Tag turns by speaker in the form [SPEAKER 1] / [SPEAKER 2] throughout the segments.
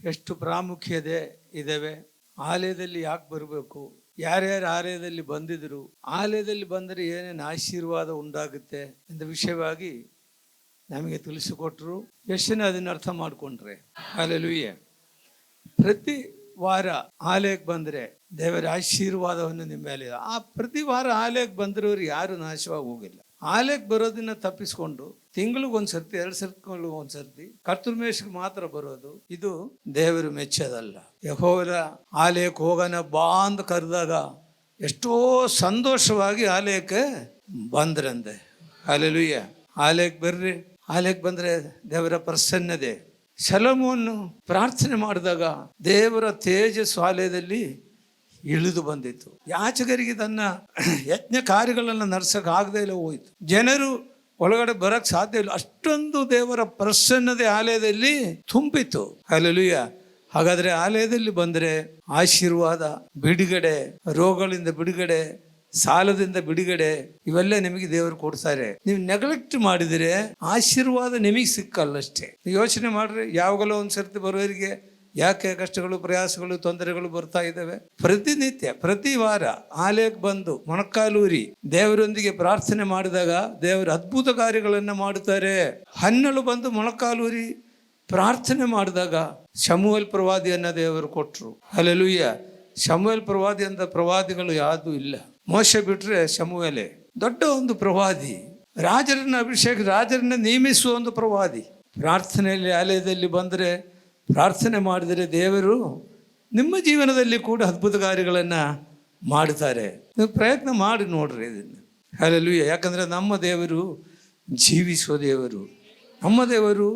[SPEAKER 1] ಎಷ್ಟು ಪ್ರಾಮುಖ್ಯತೆ ಇದಾವೆ, ಆಲಯದಲ್ಲಿ ಯಾಕೆ ಬರಬೇಕು, ಯಾರ್ಯಾರು ಆಲಯದಲ್ಲಿ ಬಂದಿದ್ರು, ಆಲಯದಲ್ಲಿ ಬಂದರೆ ಏನೇನು ಆಶೀರ್ವಾದ ಉಂಟಾಗುತ್ತೆ ಎಂದ ವಿಷಯವಾಗಿ ನಮಗೆ ತಿಳಿಸಿಕೊಟ್ರು. ಎಷ್ಟು ಜನ ಅದನ್ನ ಅರ್ಥ ಮಾಡ್ಕೊಂಡ್ರೆ? ಹಲ್ಲೆಲೂಯಾ. ಪ್ರತಿ ವಾರ ಆಲಯಕ್ಕೆ ಬಂದರೆ ದೇವರ ಆಶೀರ್ವಾದವನ್ನು ನಿಮ್ಮ ಮೇಲೆ. ಆ ಪ್ರತಿ ವಾರ ಆಲಯಕ್ಕೆ ಬಂದಿರೋರು ಯಾರು ನಾಶವಾಗಿ ಹೋಗಿಲ್ಲ. ಆಲಯಕ್ಕೆ ಬರೋದನ್ನ ತಪ್ಪಿಸ್ಕೊಂಡು ತಿಂಗಳಿಗೊಂದ್ಸರ್ತಿ 2 ಸರ್ತಿಗೊಂದ್ಸರ್ತಿ ಕರ್ತೃ ಮೇಷಕ್ಕೆ ಮಾತ್ರ ಬರೋದು, ಇದು ದೇವರು ಮೆಚ್ಚೋದಲ್ಲ. ಯೆಹೋವನ ಆಲಯಕ್ಕೆ ಹೋಗೋಣ ಬಾ ಅಂತ ಕರೆದಾಗ ಎಷ್ಟೋ ಸಂತೋಷವಾಗಿ ಆಲಯಕ್ಕೆ ಬಂದ್ರಂತೆ. ಹಲ್ಲೆಲೂಯಾ. ಆಲಯಕ್ಕೆ ಬರ್ರಿ. ಆಲಯಕ್ಕೆ ಬಂದ್ರೆ ದೇವರ ಪ್ರಸನ್ನತೆ. ಸೊಲೊಮೋನ್ ಪ್ರಾರ್ಥನೆ ಮಾಡಿದಾಗ ದೇವರ ತೇಜಸ್ಸು ಆಲಯದಲ್ಲಿ ಇಳಿದು ಬಂದಿತ್ತು. ಯಾಚಕರಿಗೆ ತನ್ನ ಯಜ್ಞ ಕಾರ್ಯಗಳನ್ನು ನಡೆಸಕ್ ಆಗದೆ ಇಲ್ಲ ಹೋಯ್ತು. ಜನರು ಒಳಗಡೆ ಬರಕ್ ಸಾಧ್ಯ ಇಲ್ಲ, ಅಷ್ಟೊಂದು ದೇವರ ಪ್ರಸನ್ನತೆ ಆಲಯದಲ್ಲಿ ತುಂಬಿತ್ತು. ಹಲ್ಲೆಲೂಯಾ. ಹಾಗಾದ್ರೆ ಆಲಯದಲ್ಲಿ ಬಂದ್ರೆ ಆಶೀರ್ವಾದ, ಬಿಡುಗಡೆ, ರೋಗಗಳಿಂದ ಬಿಡುಗಡೆ, ಸಾಲದಿಂದ ಬಿಡುಗಡೆ, ಇವೆಲ್ಲ ನಿಮಗೆ ದೇವರು ಕೊಡ್ತಾರೆ. ನೀವು ನೆಗ್ಲೆಕ್ಟ್ ಮಾಡಿದರೆ ಆಶೀರ್ವಾದ ನಿಮಗೆ ಸಿಕ್ಕಲ್ಲಷ್ಟೇ. ಯೋಚನೆ ಮಾಡ್ರಿ, ಯಾವಾಗಲೂ ಒಂದ್ಸರ್ತಿ ಬರೋರಿಗೆ ಯಾಕೆ ಕಷ್ಟಗಳು, ಪ್ರಯಾಸಗಳು, ತೊಂದರೆಗಳು ಬರ್ತಾ ಇದ್ದಾವೆ? ಪ್ರತಿನಿತ್ಯ ಪ್ರತಿ ವಾರ ಆಲಯಕ್ಕೆ ಬಂದು ಮೊಣಕಾಲೂರಿ ದೇವರೊಂದಿಗೆ ಪ್ರಾರ್ಥನೆ ಮಾಡಿದಾಗ ದೇವರು ಅದ್ಭುತ ಕಾರ್ಯಗಳನ್ನ ಮಾಡುತ್ತಾರೆ. ಹನ್ನೆರಡು ಬಂದು ಮೊಣಕಾಲೂರಿ ಪ್ರಾರ್ಥನೆ ಮಾಡಿದಾಗ ಶಮೂವೇಲ್ ಪ್ರವಾದಿಯನ್ನ ದೇವರು ಕೊಟ್ಟರು. ಹಲ್ಲೆಲೂಯಾ. ಶಮೂವೇಲ್ ಪ್ರವಾದಿ ಅಂತ ಪ್ರವಾದಿಗಳು ಯಾವುದೂ ಇಲ್ಲ. ಮೋಶೆ ಬಿಟ್ರೆ ಶಮೂವೇಲೇ ದೊಡ್ಡ ಒಂದು ಪ್ರವಾದಿ, ರಾಜರನ್ನ ಅಭಿಷೇಕ, ರಾಜರನ್ನ ನೇಮಿಸುವ ಒಂದು ಪ್ರವಾದಿ. ಪ್ರಾರ್ಥನೆಯಲ್ಲಿ ಆಲಯದಲ್ಲಿ ಬಂದರೆ, ಪ್ರಾರ್ಥನೆ ಮಾಡಿದರೆ ದೇವರು ನಿಮ್ಮ ಜೀವನದಲ್ಲಿ ಕೂಡ ಅದ್ಭುತ ಕಾರ್ಯಗಳನ್ನು ಮಾಡ್ತಾರೆ. ನೀವು ಪ್ರಯತ್ನ ಮಾಡಿ ನೋಡ್ರಿ ಇದನ್ನು. ಹಲ್ಲೆಲೂಯಾ. ಯಾಕಂದರೆ ನಮ್ಮ ದೇವರು ಜೀವಿಸುವ ದೇವರು, ನಮ್ಮ ದೇವರು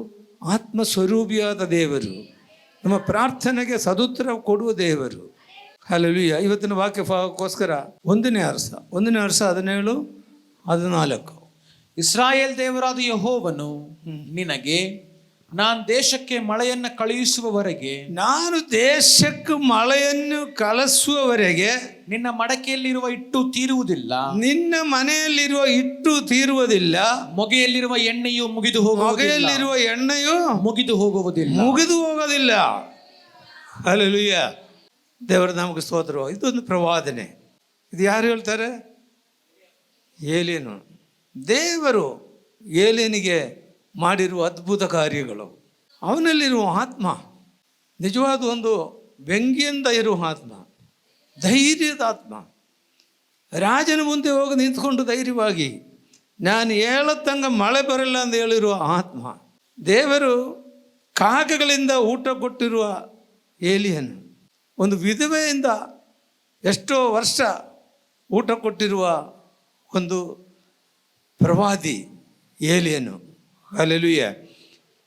[SPEAKER 1] ಆತ್ಮ ಸ್ವರೂಪಿಯಾದ ದೇವರು, ನಮ್ಮ ಪ್ರಾರ್ಥನೆಗೆ ಸದುತ್ತರ ಕೊಡುವ ದೇವರು. ಹಲ್ಲೆಲೂಯಾ. ಇವತ್ತಿನ ವಾಕ್ಯಕ್ಕೋಸ್ಕರ 1ನೇ ಅರಸ 17:14.
[SPEAKER 2] ಇಸ್ರಾಯೇಲ್ ದೇವರಾದ ಯೆಹೋವನು ನಿನಗೆ, ನಾನು ದೇಶಕ್ಕೆ ಮಳೆಯನ್ನು ಕಳುಹಿಸುವವರೆಗೆ,
[SPEAKER 1] ನಾನು ದೇಶಕ್ಕೆ ಮಳೆಯನ್ನು ಕಳಿಸುವವರೆಗೆ
[SPEAKER 2] ನಿನ್ನ ಮಡಕೆಯಲ್ಲಿರುವ ಹಿಟ್ಟು ತೀರುವುದಿಲ್ಲ,
[SPEAKER 1] ನಿನ್ನ ಮನೆಯಲ್ಲಿರುವ ಹಿಟ್ಟು ತೀರುವುದಿಲ್ಲ,
[SPEAKER 2] ಮೊಗೆಯಲ್ಲಿರುವ ಎಣ್ಣೆಯು ಮುಗಿದು ಹೋಗುವುದಿಲ್ಲ,
[SPEAKER 1] ಮೊಗೆಯಲ್ಲಿರುವ ಎಣ್ಣೆಯು
[SPEAKER 2] ಮುಗಿದು
[SPEAKER 1] ಹೋಗೋದಿಲ್ಲ. ಹಲ್ಲೆಲೂಯಾ. ದೇವರ ನಮಗೆ ಸ್ತೋತ್ರ. ಇದೊಂದು ಪ್ರವಾದನೆ. ಇದು ಯಾರು ಹೇಳ್ತಾರೆ? ಏಲಿಯನು. ದೇವರು ಏಲಿಯನಿಗೆ ಮಾಡಿರುವ ಅದ್ಭುತ ಕಾರ್ಯಗಳು, ಅವನಲ್ಲಿರುವ ಆತ್ಮ ನಿಜವಾದ ಒಂದು ವ್ಯಂಗ್ಯದಿಂದ ಇರುವ ಆತ್ಮ, ಧೈರ್ಯದ ಆತ್ಮ. ರಾಜನ ಮುಂದೆ ಹೋಗಿ ನಿಂತ್ಕೊಂಡು ಧೈರ್ಯವಾಗಿ ನಾನು ಹೇಳತ್ತಂಗ ಮಳೆ ಬರಲ್ಲ ಅಂತ ಹೇಳಿರುವ ಆತ್ಮ. ದೇವರು ಕಾಗೆಗಳಿಂದ ಊಟ ಕೊಟ್ಟಿರುವ ಏಲಿಯನ್, ಒಂದು ವಿಧವೆಯಿಂದ ಎಷ್ಟೋ ವರ್ಷ ಊಟ ಕೊಟ್ಟಿರುವ ಒಂದು ಪ್ರವಾದಿ ಏಲಿಯನು. ಹಲ್ಲೆಲೂಯಾ.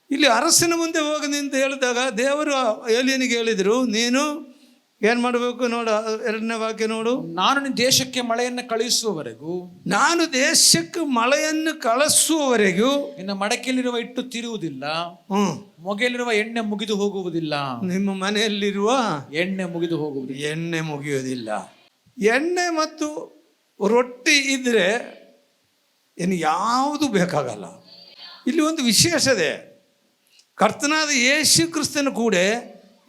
[SPEAKER 1] ಇಲ್ಲಿ ಅರಸನ ಮುಂದೆ ಹೋಗಿ ನಿಂತು ಹೇಳಿದಾಗ ದೇವರು ಏಲಿಯನಿಗೆ ಹೇಳಿದರು, ನೀನು ಏನು ಮಾಡಬೇಕು ನೋಡು. 2ನೇ ವಾಕ್ಯ ನೋಡು.
[SPEAKER 2] ನಾನು ನಿನ್ನ ದೇಶಕ್ಕೆ ಮಳೆಯನ್ನು ಕಳುಹಿಸುವವರೆಗೂ,
[SPEAKER 1] ನಾನು ದೇಶಕ್ಕೆ ಮಳೆಯನ್ನು ಕಳಿಸುವವರೆಗೂ
[SPEAKER 2] ನಿನ್ನ ಮಡಕೆಯಲ್ಲಿರುವ ಹಿಟ್ಟು ತೀರುವುದಿಲ್ಲ, ಮೊಗೆಯಲ್ಲಿರುವ ಎಣ್ಣೆ ಮುಗಿದು ಹೋಗುವುದಿಲ್ಲ.
[SPEAKER 1] ನಿಮ್ಮ ಮನೆಯಲ್ಲಿರುವ
[SPEAKER 2] ಎಣ್ಣೆ ಮುಗಿದು ಹೋಗುವುದಿಲ್ಲ.
[SPEAKER 1] ಎಣ್ಣೆ ಮುಗಿಯೋದಿಲ್ಲ. ಎಣ್ಣೆ ಮತ್ತು ರೊಟ್ಟಿ ಇದ್ರೆ ಇನ್ನು ಯಾವುದು ಬೇಕಾಗಲ್ಲ. ಇಲ್ಲಿ ಒಂದು ವಿಶೇಷತೆ, ಕರ್ತನಾದ ಯೇಸು ಕ್ರಿಸ್ತನ ಕೂಡ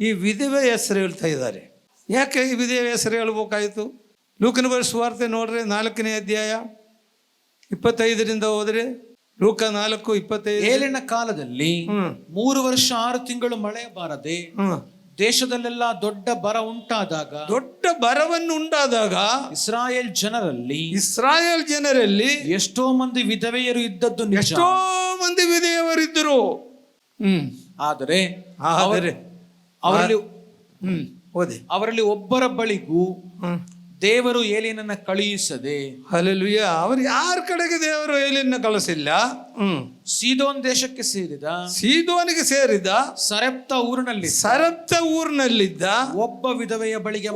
[SPEAKER 1] ಈ ವಿಧವೆ ಹೆಸರು ಹೇಳ್ತಾ ಇದ್ದಾರೆ. ಯಾಕೆ ಈ ವಿಧವೆ ಹೆಸರು ಹೇಳ್ಬೇಕಾಯಿತು? ಲೂಕನ ಸುವಾರ್ತೆ ನೋಡ್ರಿ, 4ನೇ ಅಧ್ಯಾಯ 25ರಿಂದ ಹೋದ್ರೆ, ಲೂಕ 4:25.
[SPEAKER 2] ಏಲಿನ ಕಾಲದಲ್ಲಿ 3 ವರ್ಷ 6 ತಿಂಗಳು ಮಳೆ ಬಾರದೆ ದೇಶದಲ್ಲೆಲ್ಲ ದೊಡ್ಡ ಬರ ಉಂಟಾದಾಗ,
[SPEAKER 1] ದೊಡ್ಡ ಬರವನ್ನು ಉಂಟಾದಾಗ
[SPEAKER 2] ಇಸ್ರಾಯೇಲ್ ಜನರಲ್ಲಿ ಎಷ್ಟೋ ಮಂದಿ ವಿಧವೆಯರು ಇದ್ದದ್ದು ನಿಜ.
[SPEAKER 1] ಎಷ್ಟೋ ಮಂದಿ ವಿಧವೆಯರಿದ್ದರು.
[SPEAKER 2] ಆದರೆ ಅವರಲ್ಲಿ ಒಬ್ಬರ ಬಳಿಗೂ ದೇವರು ಏಲಿಯನನ್ನ ಕಳುಹಿಸದೆ.
[SPEAKER 1] ಹಲ್ಲೆಲೂಯಾ. ಅವರು ಯಾರ ಕಡೆಗೆ ದೇವರು ಏಲಿಯನ್ನ ಕಳಿಸಿಲ್ಲ.
[SPEAKER 2] ಸೀದೋನಿಗೆ ಸೇರಿದ ಸರೆಪ್ತ ಊರಿನಲ್ಲಿದ್ದ ಒಬ್ಬ ವಿಧವೆಯ ಬಳಿಗೆ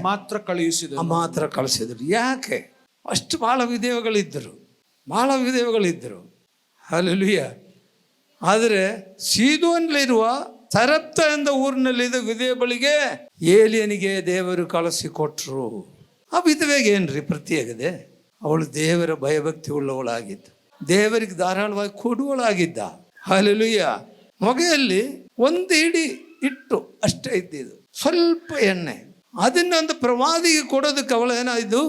[SPEAKER 2] ಮಾತ್ರ
[SPEAKER 1] ಕಳಿಸಿದರು. ಯಾಕೆ? ಅಷ್ಟು ಬಹಳ ವಿಧವೆಗಳಿದ್ದರು. ಹಲ್ಲೆಲೂಯಾ. ಆದರೆ ಸೀದೋನಲ್ಲಿರುವ ಸರಪ್ತ ಎಂದ ಊರಿನಲ್ಲಿದ್ದ ವಿಧವೆ ಬಳಿಗೆ ಏಲಿಯನಿಗೆ ದೇವರು ಕಳಿಸಿಕೊಟ್ರು. ಆ ವಿಧವೆಗೆ ಏನ್ರಿ ಪ್ರತ್ಯೇಕತೆ? ಅವಳು ದೇವರ ಭಯಭಕ್ತಿ ಉಳ್ಳವಳಾಗಿದ್ದು, ದೇವರಿಗೆ ಧಾರಾಳವಾಗಿ ಕೊಡುವಳಾಗಿದ್ದ. ಹಲ್ಲೆಲೂಯಾ. ಮೊಗೆಯಲ್ಲಿ ಒಂದು ಹಿಡಿ ಇಟ್ಟು ಅಷ್ಟೇ ಇದ್ದಿದ್ದು, ಸ್ವಲ್ಪ ಎಣ್ಣೆ. ಅದನ್ನೊಂದು ಪ್ರವಾದಿಗೆ ಕೊಡೋದಕ್ಕೆ ಅವಳು ಏನಾಯ್ತು,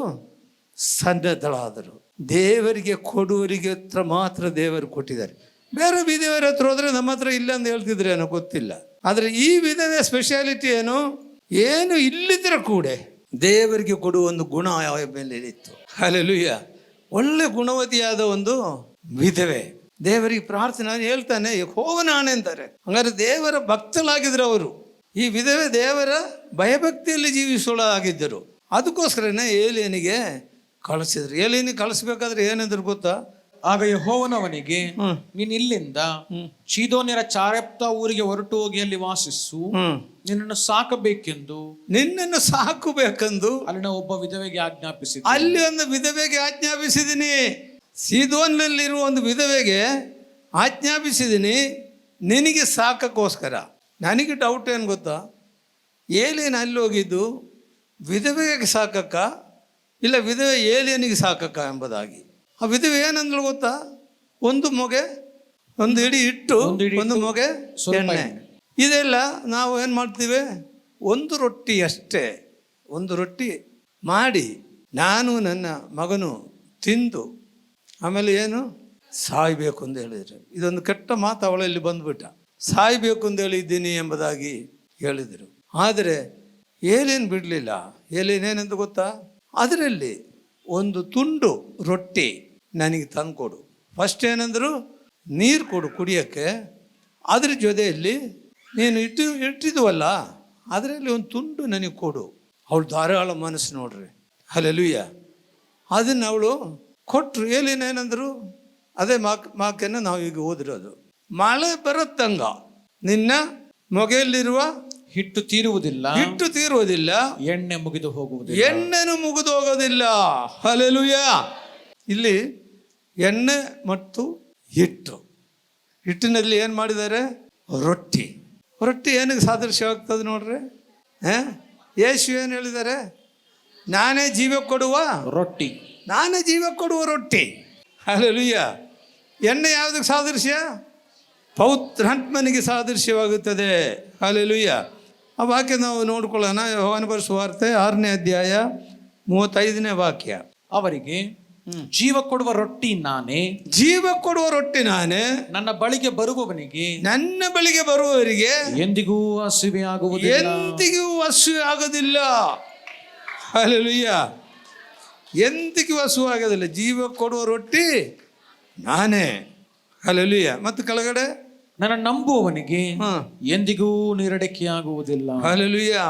[SPEAKER 1] ಸನ್ನದ್ಧಳಾದರು. ದೇವರಿಗೆ ಕೊಡುವರಿಗೆ ಹತ್ರ ಮಾತ್ರ ದೇವರು ಕೊಟ್ಟಿದ್ದಾರೆ. ಬೇರೆ ವಿಧವೆಯರ ಹತ್ರ ಹೋದ್ರೆ ನಮ್ಮ ಹತ್ರ ಇಲ್ಲ ಅಂತ ಹೇಳ್ತಿದ್ರೆ ಏನೋ ಗೊತ್ತಿಲ್ಲ. ಆದರೆ ಈ ವಿಧದ ಸ್ಪೆಷಾಲಿಟಿ ಏನು ಇಲ್ಲಿದ್ರೆ ಕೂಡ ದೇವರಿಗೆ ಕೊಡುವ ಒಂದು ಗುಣ ಯಾವ ಮೇಲೆ ಇತ್ತು. ಹಲ್ಲೆಲೂಯಾ. ಒಳ್ಳೆ ಗುಣವತಿಯಾದ ಒಂದು ವಿಧವೆ ದೇವರಿಗೆ ಪ್ರಾರ್ಥನೆ ಹೇಳ್ತಾನೆ, ಯೆಹೋವನಾಣೆ ಅಂತಾರೆ. ಹಂಗಾರೆ ದೇವರ ಭಕ್ತಲಾಗಿದ್ರು ಅವರು. ಈ ವಿಧವೆ ದೇವರ ಭಯಭಕ್ತಿಯಲ್ಲಿ ಜೀವಿಸೋಳಾಗಿದ್ದರು. ಅದಕ್ಕೋಸ್ಕರನೇ ಏಲಿಯನಿಗೆ ಕಳಿಸಿದ್ರು. ಏಲಿಯನಿಗೆ ಕಳಿಸ್ಬೇಕಾದ್ರೆ ಏನಂದ್ರು ಗೊತ್ತಾ?
[SPEAKER 2] ಆಗ ಯೆಹೋವನವನಿಗೆ, ನೀನ್ ಇಲ್ಲಿಂದ ಚೀದೋನ್ಯರ ಚಾರೆಪ್ತ ಊರಿಗೆ ಹೊರಟು ಹೋಗಿ ಅಲ್ಲಿ ವಾಸಿಸು, ನಿನ್ನನ್ನು ಸಾಕಬೇಕೆಂದು ಅಲ್ಲಿನ ಒಬ್ಬ ವಿಧವೆಗೆ ಆಜ್ಞಾಪಿಸಿದ.
[SPEAKER 1] ಅಲ್ಲಿ ಒಂದು ವಿಧವೆಗೆ ಆಜ್ಞಾಪಿಸಿದ್ದೀನಿ. ಸೀದೋನ್ನಲ್ಲಿರುವ ಒಂದು ವಿಧವೆಗೆ ಆಜ್ಞಾಪಿಸಿದ್ದೀನಿ ನಿನಗೆ ಸಾಕಕ್ಕೋಸ್ಕರ. ನನಗೆ ಡೌಟ್ ಏನು ಗೊತ್ತಾ, ಏಲಿಯನ್ ಅಲ್ಲಿ ಹೋಗಿದ್ದು ವಿಧವೆಗೆ ಸಾಕಕ್ಕ ಇಲ್ಲ ವಿಧವೆ ಏಲಿಯನಿಗೆ ಸಾಕಕ್ಕ ಎಂಬುದಾಗಿ. ಆ ವಿಧವೆ ಏನಂದ್ಳು ಗೊತ್ತಾ? ಒಂದು ಮೊಗೆ, ಒಂದು ಹಿಡಿ ಇಟ್ಟು, ಒಂದು ಮೊಗೆ ಎಣ್ಣೆ. ಇದೆಲ್ಲ ನಾವು ಏನು ಮಾಡ್ತೀವಿ, ಒಂದು ರೊಟ್ಟಿ ಅಷ್ಟೇ, ಒಂದು ರೊಟ್ಟಿ ಮಾಡಿ ನಾನು ನನ್ನ ಮಗನು ತಿಂದು ಆಮೇಲೆ ಏನು ಸಾಯಬೇಕು ಅಂತ ಹೇಳಿದರು. ಇದೊಂದು ಕೆಟ್ಟ ಮಾತು ಅವಳಲ್ಲಿ ಬಂದ್ಬಿಟ್ಟ. ಸಾಯಬೇಕು ಅಂತ ಹೇಳಿದ್ದೀನಿ ಎಂಬುದಾಗಿ ಹೇಳಿದರು. ಆದರೆ ಏಲೇನು ಬಿಡಲಿಲ್ಲ. ಏನೇನೆಂದು ಗೊತ್ತಾ? ಅದರಲ್ಲಿ ಒಂದು ತುಂಡು ರೊಟ್ಟಿ ನನಗೆ ತಂದು ಕೊಡು. ಫಸ್ಟ್ ಏನಂದರು, ನೀರು ಕೊಡು ಕುಡಿಯೋಕ್ಕೆ, ಅದ್ರ ಜೊತೆಯಲ್ಲಿ ನೀನು ಇಟ್ಟಿದ್ವಲ್ಲ ಅದರಲ್ಲಿ ಒಂದು ತುಂಡು ನನಗೆ ಕೊಡು. ಅವಳು ಧಾರಾಳ ಮನಸ್ಸು ನೋಡ್ರಿ. ಹಲ್ಲೆಲೂಯಾ. ಅದನ್ನು ಅವಳು ಕೊಟ್ಟರು. ಏನೇನಂದರು ಅದೇ ಮಾಕನ್ನು ನಾವು ಈಗ ಓದಿರೋದು. ಮಳೆ ಬರುತ್ತಂಗ ನಿನ್ನ ಮೊಗೆಯಲ್ಲಿರುವ
[SPEAKER 2] ಹಿಟ್ಟು ತೀರುವುದಿಲ್ಲ, ಎಣ್ಣೆ ಮುಗಿದು ಹೋಗುವುದಿಲ್ಲ,
[SPEAKER 1] ಎಣ್ಣೆನು ಮುಗಿದು ಹೋಗೋದಿಲ್ಲ. ಹಲ್ಲೆಲೂಯಾ. ಇಲ್ಲಿ ಎಣ್ಣೆ ಮತ್ತು ಹಿಟ್ಟಿನಲ್ಲಿ ಏನು ಮಾಡಿದ್ದಾರೆ? ರೊಟ್ಟಿ ಏನಿಗೆ ಸಾದೃಶ್ಯವಾಗ್ತದೆ ನೋಡ್ರಿ. ಯೇಸು ಏನು ಹೇಳಿದ್ದಾರೆ? ನಾನೇ ಜೀವ ಕೊಡುವ
[SPEAKER 2] ರೊಟ್ಟಿ.
[SPEAKER 1] ಹಲ್ಲೆಲೂಯಾ. ಎಣ್ಣೆ ಯಾವುದಕ್ಕೆ ಸಾದೃಶ್ಯ? ಪವಿತ್ರಾತ್ಮನಿಗೆ ಸಾದೃಶ್ಯವಾಗುತ್ತದೆ. ಹಲ್ಲೆಲೂಯಾ. ಆ ವಾಕ್ಯ ನಾವು ನೋಡ್ಕೊಳ್ಳೋಣ. ಯೋಹಾನ ಬರೆದ ಸುವಾರ್ತೆ 6ನೇ ಅಧ್ಯಾಯ 35ನೇ ವಾಕ್ಯ.
[SPEAKER 2] ಅವರಿಗೆ, ಜೀವ ಕೊಡುವ ರೊಟ್ಟಿ ನಾನೇ, ನನ್ನ ಬಳಿಗೆ ಬರುವವರಿಗೆ ಎಂದಿಗೂ ಹಸಿವೆ
[SPEAKER 1] ಆಗುವುದಿಲ್ಲ. ಹಲ್ಲೆಲೂಯಾ. ಎಂದಿಗೂ ಹಸಿವು ಆಗೋದಿಲ್ಲ. ಜೀವ ಕೊಡುವ ರೊಟ್ಟಿ ನಾನೇ. ಹಲ್ಲೆಲೂಯಾ. ಮತ್ತು ಕೆಳಗಡೆ,
[SPEAKER 2] ನನ್ನ ನಂಬುವವನಿಗೆ ಎಂದಿಗೂ ನೀರಡಿಕೆ ಆಗುವುದಿಲ್ಲ.
[SPEAKER 1] ಹಲ್ಲೆಲೂಯಾ.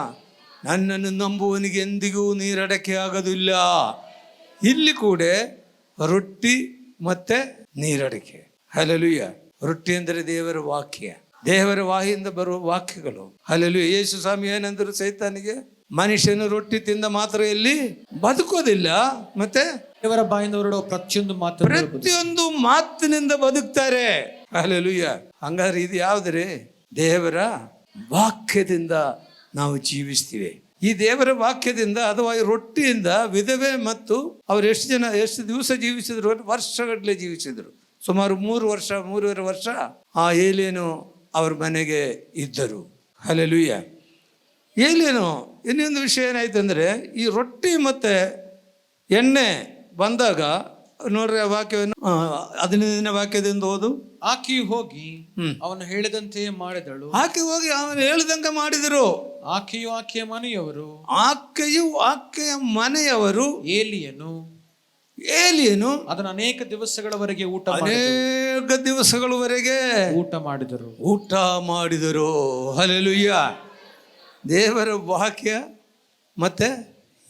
[SPEAKER 1] ನನ್ನನ್ನು ನಂಬುವವನಿಗೆ ಎಂದಿಗೂ ನೀರಡಿಕೆ ಆಗೋದಿಲ್ಲ. ಇಲ್ಲಿ ಕೂಡ ರೊಟ್ಟಿ ಮತ್ತೆ ನೀರಡಿಕೆ. ಹಲ್ಲೆಲೂಯಾ. ರೊಟ್ಟಿ ಅಂದರೆ ದೇವರ ವಾಕ್ಯ, ದೇವರ ವಾಹಿಯಿಂದ ಬರುವ ವಾಕ್ಯಗಳು. ಹಲ್ಲೆಲೂಯಾ. ಯೇಸು ಸ್ವಾಮಿ ಏನಂದ್ರು ಸೈತಾನಿಗೆ? ಮನುಷ್ಯನು ರೊಟ್ಟಿ ತಿಂದ ಮಾತ್ರ ಎಲ್ಲಿ ಬದುಕೋದಿಲ್ಲ, ಮತ್ತೆ
[SPEAKER 2] ದೇವರ ಬಾಯಿಂದ ಹೊರಡುವ
[SPEAKER 1] ಪ್ರತಿಯೊಂದು ಮಾತಿನಿಂದ ಬದುಕ್ತಾರೆ. ಹಲ್ಲೆಲೂಯಾ. ಹಂಗಾದ್ರೆ ಇದು ಯಾವ್ದ್ರಿ? ದೇವರ ವಾಕ್ಯದಿಂದ ನಾವು ಜೀವಿಸ್ತೀವಿ. ಈ ದೇವರ ವಾಕ್ಯದಿಂದ ಅಥವಾ ಈ ರೊಟ್ಟಿಯಿಂದ ವಿಧವೆ ಮತ್ತು ಅವ್ರು ಎಷ್ಟು ದಿವಸ ಜೀವಿಸಿದ್ರು? ವರ್ಷಗಟ್ಟಲೆ ಜೀವಿಸಿದ್ರು. ಸುಮಾರು 3.5 ವರ್ಷ ಆ ಏಲಿಯನು ಅವ್ರ ಮನೆಗೆ ಇದ್ದರು. ಹಲ್ಲೆಲೂಯಾ. ಏಲಿಯನು ಇನ್ನೊಂದು ವಿಷಯ ಏನಾಯ್ತು ಅಂದರೆ, ಈ ರೊಟ್ಟಿ ಮತ್ತು ಎಣ್ಣೆ ಬಂದಾಗ ನೋಡ್ರಿ ಆ ವಾಕ್ಯವನ್ನು 15ನೇ ವಾಕ್ಯದಿಂದ ಓದು.
[SPEAKER 2] ಆಕೆಯು ಹೋಗಿ ಅವನು ಹೇಳಿದಂತೆ ಮಾಡಿದಳು.
[SPEAKER 1] ಅವನು ಹೇಳಿದಂತೆ ಮಾಡಿದರು.
[SPEAKER 2] ಆಕೆಯು ಆಕೆಯ
[SPEAKER 1] ಮನೆಯವರು ಏಲಿಯನು
[SPEAKER 2] ಅದನ್ನು ಅನೇಕ ದಿವಸಗಳವರೆಗೆ ಊಟ ಮಾಡಿದರು.
[SPEAKER 1] ಹಲ್ಲೆಲೂಯಾ. ದೇವರ ವಾಕ್ಯ ಮತ್ತೆ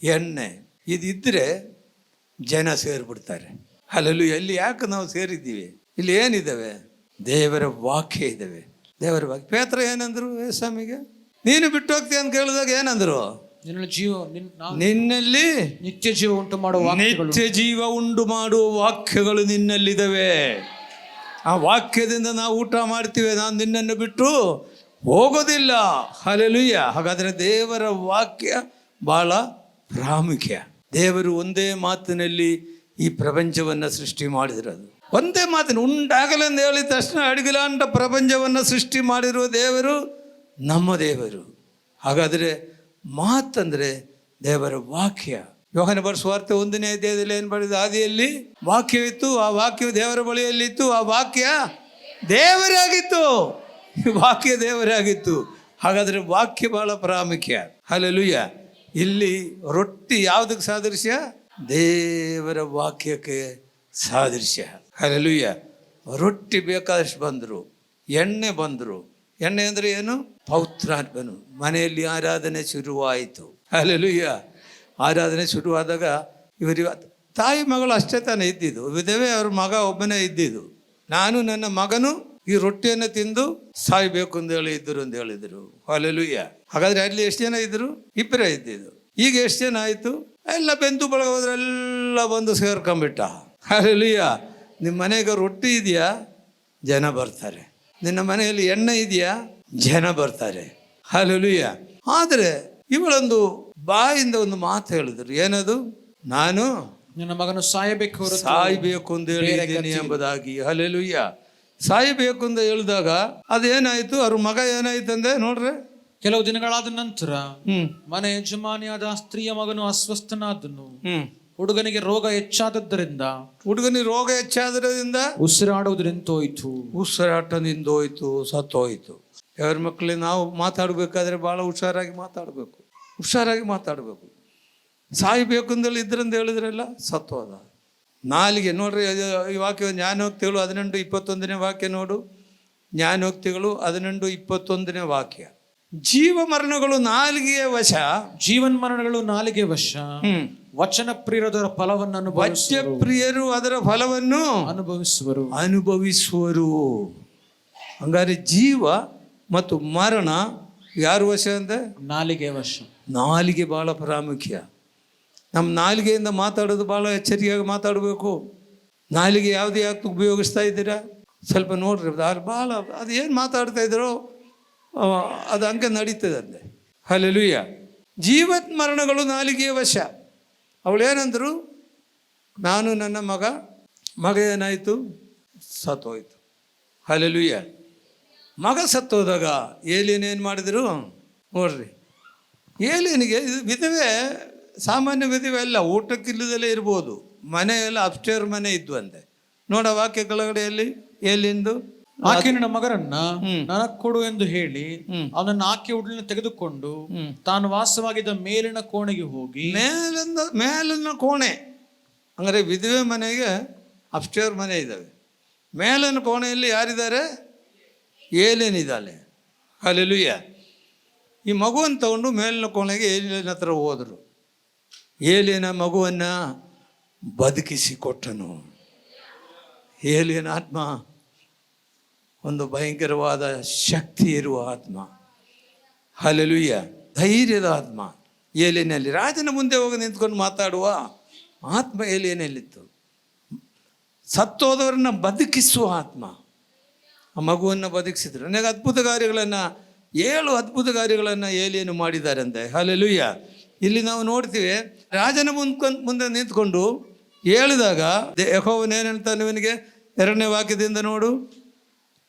[SPEAKER 1] ಎಣ್ಣೆ ಇದಿದ್ರೆ ಜನ ಸೇರಿಬಿಡ್ತಾರೆ. ಹಲ್ಲೆಲೂಯಾ. ಇಲ್ಲಿ ಯಾಕೆ ನಾವು ಸೇರಿದ್ದೀವಿ? ಇಲ್ಲಿ ಏನಿದ್ದಾವೆ? ದೇವರ ವಾಕ್ಯ ಇದ್ದಾವೆ. ದೇವರ ವಾಕ್ಯ. ಪೇತ್ರ ಏನಂದ್ರು ಸ್ವಾಮಿಗೆ? ನೀನು ಬಿಟ್ಟು ಹೋಗ್ತೀಯ ಅಂತ ಕೇಳಿದಾಗ ಏನಂದ್ರು? ನಿನ್ನಲ್ಲಿ
[SPEAKER 2] ನಿತ್ಯ
[SPEAKER 1] ಜೀವ ಉಂಟು ಮಾಡುವ ವಾಕ್ಯಗಳು ನಿನ್ನಲ್ಲಿದ್ದಾವೆ. ಆ ವಾಕ್ಯದಿಂದ ನಾವು ಊಟ ಮಾಡ್ತೀವಿ. ನಾನು ನಿನ್ನನ್ನು ಬಿಟ್ಟು ಹೋಗೋದಿಲ್ಲ. ಹಲ್ಲೆಲೂಯಾ. ಹಾಗಾದರೆ ದೇವರ ವಾಕ್ಯ ಬಹಳ ಪ್ರಾಮುಖ್ಯ. ದೇವರು ಒಂದೇ ಮಾತಿನಲ್ಲಿ ಈ ಪ್ರಪಂಚವನ್ನು ಸೃಷ್ಟಿ ಮಾಡಿದಿರೋದು. ಒಂದೇ ಮಾತಿನ ಉಂಟಾಗಲೆಂದು ಹೇಳಿದ ತಕ್ಷಣ ಅಡಿಗಲಾಂಡ ಪ್ರಪಂಚವನ್ನು ಸೃಷ್ಟಿ ಮಾಡಿರುವ ದೇವರು ನಮ್ಮ ದೇವರು. ಹಾಗಾದರೆ ಮಾತಂದರೆ ದೇವರ ವಾಕ್ಯ. ಯೋಹನ ಬರೆಸುವಾರ್ತೆ 1ನೇ ಅಧ್ಯಾಯದಲ್ಲಿ ಏನು ಬರೆದ? ಆದಿಯಲ್ಲಿ ವಾಕ್ಯವಿತ್ತು, ಆ ವಾಕ್ಯವು ದೇವರ ಬಳಿಯಲ್ಲಿತ್ತು, ಆ ವಾಕ್ಯ ದೇವರಾಗಿತ್ತು. ವಾಕ್ಯ ದೇವರಾಗಿತ್ತು. ಹಾಗಾದರೆ ವಾಕ್ಯ ಬಹಳ ಪ್ರಾಮುಖ್ಯ. ಹಲ್ಲೆಲೂಯಾ. ಇಲ್ಲಿ ರೊಟ್ಟಿ ಯಾವುದಕ್ಕೆ ಸಾದೃಶ್ಯ? ದೇವರ ವಾಕ್ಯಕ್ಕೆ ಸಾದೃಶ್ಯ. ಹಲ್ಲೆಲೂಯಾ. ರೊಟ್ಟಿ ಬೇಕಾದಷ್ಟು ಬಂದರು, ಎಣ್ಣೆ ಬಂದರು. ಎಣ್ಣೆ ಅಂದರೆ ಏನು? ಪವಿತ್ರಾತ್ಮನು. ಮನೆಯಲ್ಲಿ ಆರಾಧನೆ ಶುರುವಾಯಿತು. ಹಲ್ಲೆಲೂಯಾ. ಆರಾಧನೆ ಶುರುವಾದಾಗ ಇವರಿಗೆ ತಾಯಿ ಮಗಳು ಅಷ್ಟೇ ತಾನೇ ಇದ್ದಿದ್ದು, ವಿಧವೆ ಅವ್ರ ಮಗ ಒಬ್ಬನೇ ಇದ್ದಿದ್ದು. ನಾನು ನನ್ನ ಮಗನು ಈ ರೊಟ್ಟಿಯನ್ನು ತಿಂದು ಸಾಯ್ಬೇಕು ಅಂತ ಹೇಳಿದರು. ಹಲ್ಲೆಲೂಯಾ. ಹಾಗಾದ್ರೆ ಅಲ್ಲಿ ಎಷ್ಟು ಜನ ಇದ್ರು? 2 ಇದ್ದಿದ್ದು. ಈಗ ಎಷ್ಟು ಜನ ಆಯಿತು? ಎಲ್ಲ ಬೆಂದು ಬಳಗ ಹೋದ್ರೆಲ್ಲ ಬಂದು ಸೇರ್ಕೊಂಬಿಟ್ಟ. ಹಲ್ಲೆಲೂಯಾ. ನಿಮ್ಮ ಮನೆಗೆ ರೊಟ್ಟಿ ಇದೆಯಾ? ಜನ ಬರ್ತಾರೆ. ನಿನ್ನ ಮನೆಯಲ್ಲಿ ಎಣ್ಣೆ ಇದೆಯಾ? ಜನ ಬರ್ತಾರೆ. ಹಲ್ಲೆಲೂಯಾ. ಆದರೆ ಇವಳೊಂದು ಬಾಯಿಂದ ಒಂದು ಮಾತು ಹೇಳಿದ್ರು. ಏನದು? ನಾನು
[SPEAKER 2] ನನ್ನ ಮಗನು ಸಾಯಬೇಕು
[SPEAKER 1] ಅಂತ ಹೇಳಿದ್ದೀನಿ ಎಂಬುದಾಗಿ. ಹಲ್ಲೆಲೂಯಾ. ಸಾಯಬೇಕು ಅಂತ ಹೇಳಿದಾಗ ಅದೇನಾಯ್ತು? ಅವ್ರ ಮಗ ಏನಾಯ್ತು ಅಂದ್ರೆ ನೋಡ್ರೆ,
[SPEAKER 2] ಕೆಲವು ದಿನಗಳಾದ ನಂತರ ಮನೆ ಯಜಮಾನಿಯಾದ ಸ್ತ್ರೀಯ ಮಗನು ಅಸ್ವಸ್ಥನಾದನು. ಹುಡುಗನಿಗೆ ರೋಗ ಹೆಚ್ಚಾದದ್ದರಿಂದ ಉಸಿರಾಟ ನಿಂತೋಯ್ತು, ಸತ್ತೋಯ್ತು.
[SPEAKER 1] ಯಾರ ಮಕ್ಕಳೇ ನಾವು ಮಾತಾಡ್ಬೇಕಾದ್ರೆ ಬಹಳ ಹುಷಾರಾಗಿ ಮಾತಾಡಬೇಕು. ಸಾಯ್ಬೇಕು ಅಂದೇಳಿ ಇದ್ರಂತ ಹೇಳಿದ್ರಲ್ಲ, ಸತ್ತೋದ. ನಾಲಿಗೆ ನೋಡ್ರಿ, ಈ ವಾಕ್ಯ ಜ್ಞಾನೋಕ್ತಿಗಳು 18:21 ವಾಕ್ಯ ನೋಡು. ಜ್ಞಾನೋಕ್ತಿಗಳು 18:21 ವಾಕ್ಯ. ಜೀವ ಮರಣಗಳು ನಾಲಿಗೆಯ ವಶ.
[SPEAKER 2] ಜೀವನ್ ಮರಣಗಳು ನಾಲಿಗೆ ವಶ. ವಚನ ಪ್ರಿಯರು ಅದರ ಫಲವನ್ನು
[SPEAKER 1] ಪ್ರಿಯರು ಅದರ ಫಲವನ್ನು ಅನುಭವಿಸುವರು. ಹಂಗಾರೆ ಜೀವ ಮತ್ತು ಮರಣ ಯಾರು ವಶ ಅಂದ್ರೆ?
[SPEAKER 2] ನಾಲಿಗೆ ವಶ.
[SPEAKER 1] ನಾಲಿಗೆ ಬಹಳ ಪ್ರಾಮುಖ್ಯ. ನಮ್ಮ ನಾಲಿಗೆಯಿಂದ ಮಾತಾಡೋದು ಭಾಳ ಎಚ್ಚರಿಕೆಯಾಗಿ ಮಾತಾಡಬೇಕು. ನಾಲಿಗೆ ಯಾಕೆ ಉಪಯೋಗಿಸ್ತಾ ಇದ್ದೀರಾ? ಸ್ವಲ್ಪ ನೋಡ್ರಿ. ಭಾಳ ಅದು ಏನು ಮಾತಾಡ್ತಾ ಇದ್ದೀರೋ ಅದು ಹಂಗೆ ನಡೀತದಂತೆ. ಹಲ್ಲೆಲೂಯಾ. ಜೀವತ್ ಮರಣಗಳು ನಾಲಿಗೆಯ ವಶ. ಅವಳೇನಂದ್ರು? ನಾನು ನನ್ನ ಮಗ ಏನಾಯಿತು? ಸತ್ತೋಯ್ತು. ಹಲ್ಲೆಲೂಯಾ. ಮಗ ಸತ್ತೋದಾಗ ಏಲಿಯನ್ ಮಾಡಿದರು ನೋಡ್ರಿ. ಏಲಿಯನಿಗೆ ವಿಧವೆ, ಸಾಮಾನ್ಯ ವಿಧವೆ ಅಲ್ಲ, ಊಟಕ್ಕಿಲ್ಲದಲ್ಲೇ ಇರ್ಬೋದು. ಮನೆಯೆಲ್ಲ ಅಪ್ಸ್ಟೇರ್ ಮನೆ ಇದ್ವಂತೆ. ನೋಡ ವಾಕ್ಯ ಕೆಳಗಡೆಯಲ್ಲಿ ಏಲಿಂದು,
[SPEAKER 2] ಆಕೆ ನನ್ನ ಮಗರನ್ನ ನನಗೆ ಕೊಡು ಎಂದು ಹೇಳಿ ಅವನನ್ನು ಆಕೆ ಉಡಲಿನ ತೆಗೆದುಕೊಂಡು ತಾನು ವಾಸವಾಗಿದ್ದ ಮೇಲಿನ ಕೋಣೆಗೆ ಹೋಗಿ.
[SPEAKER 1] ಮೇಲಿನ ಕೋಣೆ ಅಂದರೆ ವಿಧವೆ ಮನೆಗೆ ಅಪ್ಸ್ಟೇರ್ ಮನೆ ಇದ್ದಾವೆ. ಮೇಲಿನ ಕೋಣೆಯಲ್ಲಿ ಯಾರಿದ್ದಾರೆ? ಏಲೇನಿದ್ದಾಳೆ. ಹಲ್ಲೆಲೂಯಾ. ಈ ಮಗುವನ್ನು ತಗೊಂಡು ಮೇಲಿನ ಕೋಣೆಗೆ ಏಲಿನ ಹತ್ರ ಹೋದರು. ಏಲಿನ ಮಗುವನ್ನು ಬದುಕಿಸಿಕೊಟ್ಟನು. ಏಲಿನ ಆತ್ಮ ಒಂದು ಭಯಂಕರವಾದ ಶಕ್ತಿ ಇರುವ ಆತ್ಮ. ಹಲ್ಲೆಲೂಯಾ. ಧೈರ್ಯದ ಆತ್ಮ ಏಲಿನಲ್ಲಿ. ರಾಜನ ಮುಂದೆ ಹೋಗಿ ನಿಂತ್ಕೊಂಡು ಮಾತಾಡುವ ಆತ್ಮ ಏಲಿಯನಲ್ಲಿತ್ತು. ಸತ್ತೋದವರನ್ನು ಬದುಕಿಸುವ ಆತ್ಮ. ಆ ಮಗುವನ್ನು ಬದುಕಿಸಿದ್ರು. ನನಗೆ 7 ಅದ್ಭುತ ಕಾರ್ಯಗಳನ್ನು ಏಲಿಯನ್ನು ಮಾಡಿದ್ದಾರಂತೆ. ಹಲ್ಲೆಲೂಯಾ. ಇಲ್ಲಿ ನಾವು ನೋಡ್ತೀವಿ, ರಾಜನ ಮುಂದೆ ನಿಂತ್ಕೊಂಡು ಹೇಳಿದಾಗ ಯೆಹೋವನೇನು ಹೇಳ್ತಾನೆ ಇವನಿಗೆ? 2ನೇ ವಾಕ್ಯದಿಂದ ನೋಡು.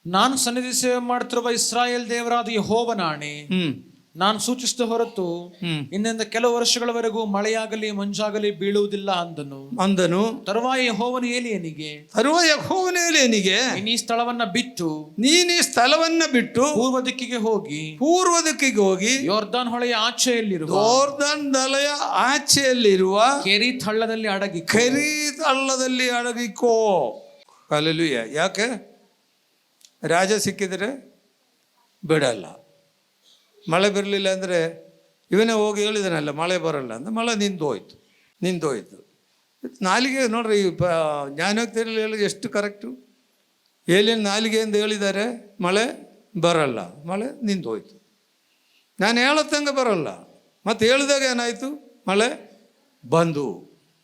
[SPEAKER 2] ನಾನು ಸನ್ನಿಧಿ ಸೇವೆ ಮಾಡುತ್ತಿರುವ ಇಸ್ರಾಯೇಲ್ ದೇವರಾದ ಯೆಹೋವನಾಣೆ, ನಾನು ಸೂಚಿಸಿದ ಹೊರತು ಇನ್ನಿಂದ ಕೆಲವು ವರ್ಷಗಳವರೆಗೂ ಮಳೆಯಾಗಲಿ ಮಂಜಾಗಲಿ ಬೀಳುವುದಿಲ್ಲ ಅಂದನು. ತರುವಾಯ ಯೆಹೋವನು ಏಲಿಯನಿಗೆ, ನೀನು ಈ ಸ್ಥಳವನ್ನ ಬಿಟ್ಟು ಪೂರ್ವ ದಿಕ್ಕಿಗೆ ಹೋಗಿ ಯೋರ್ದಾನ್ ಹೊಳೆಯ ಆಚೆಯಲ್ಲಿರುವ ಕೆರೀತ್ ಹಳ್ಳದಲ್ಲಿ ಅಡಗಿಕೋ. ಹಲ್ಲೆಲೂಯಾ. ಯಾಕೆ? ರಾಜ ಸಿಕ್ಕಿದರೆ ಬಿಡಲ್ಲ. ಮಳೆ ಬರಲಿಲ್ಲ ಅಂದರೆ ಇವನೇ ಹೋಗಿ ಹೇಳಿದನಲ್ಲ ಮಳೆ ಬರಲ್ಲ ಅಂತ. ಮಳೆ ನಿಂದೋಯ್ತು. ನಾಲಿಗೆ ನೋಡ್ರಿ, ಜ್ಞಾನೋಕ್ತಿಯಲ್ಲಿ ಹೇಳಿ ಎಷ್ಟು ಕರೆಕ್ಟು. ಏಲಿಯನ್ ನಾಲಿಗೆಯಿಂದ ಹೇಳಿದ್ದಾರೆ ಮಳೆ ಬರಲ್ಲ, ಮಳೆ ನಿಂದೋಯ್ತು. ನಾನು ಹೇಳತ್ತಂಗೆ ಬರಲ್ಲ, ಮತ್ತು ಹೇಳಿದಾಗ ಏನಾಯಿತು? ಮಳೆ ಬಂದು.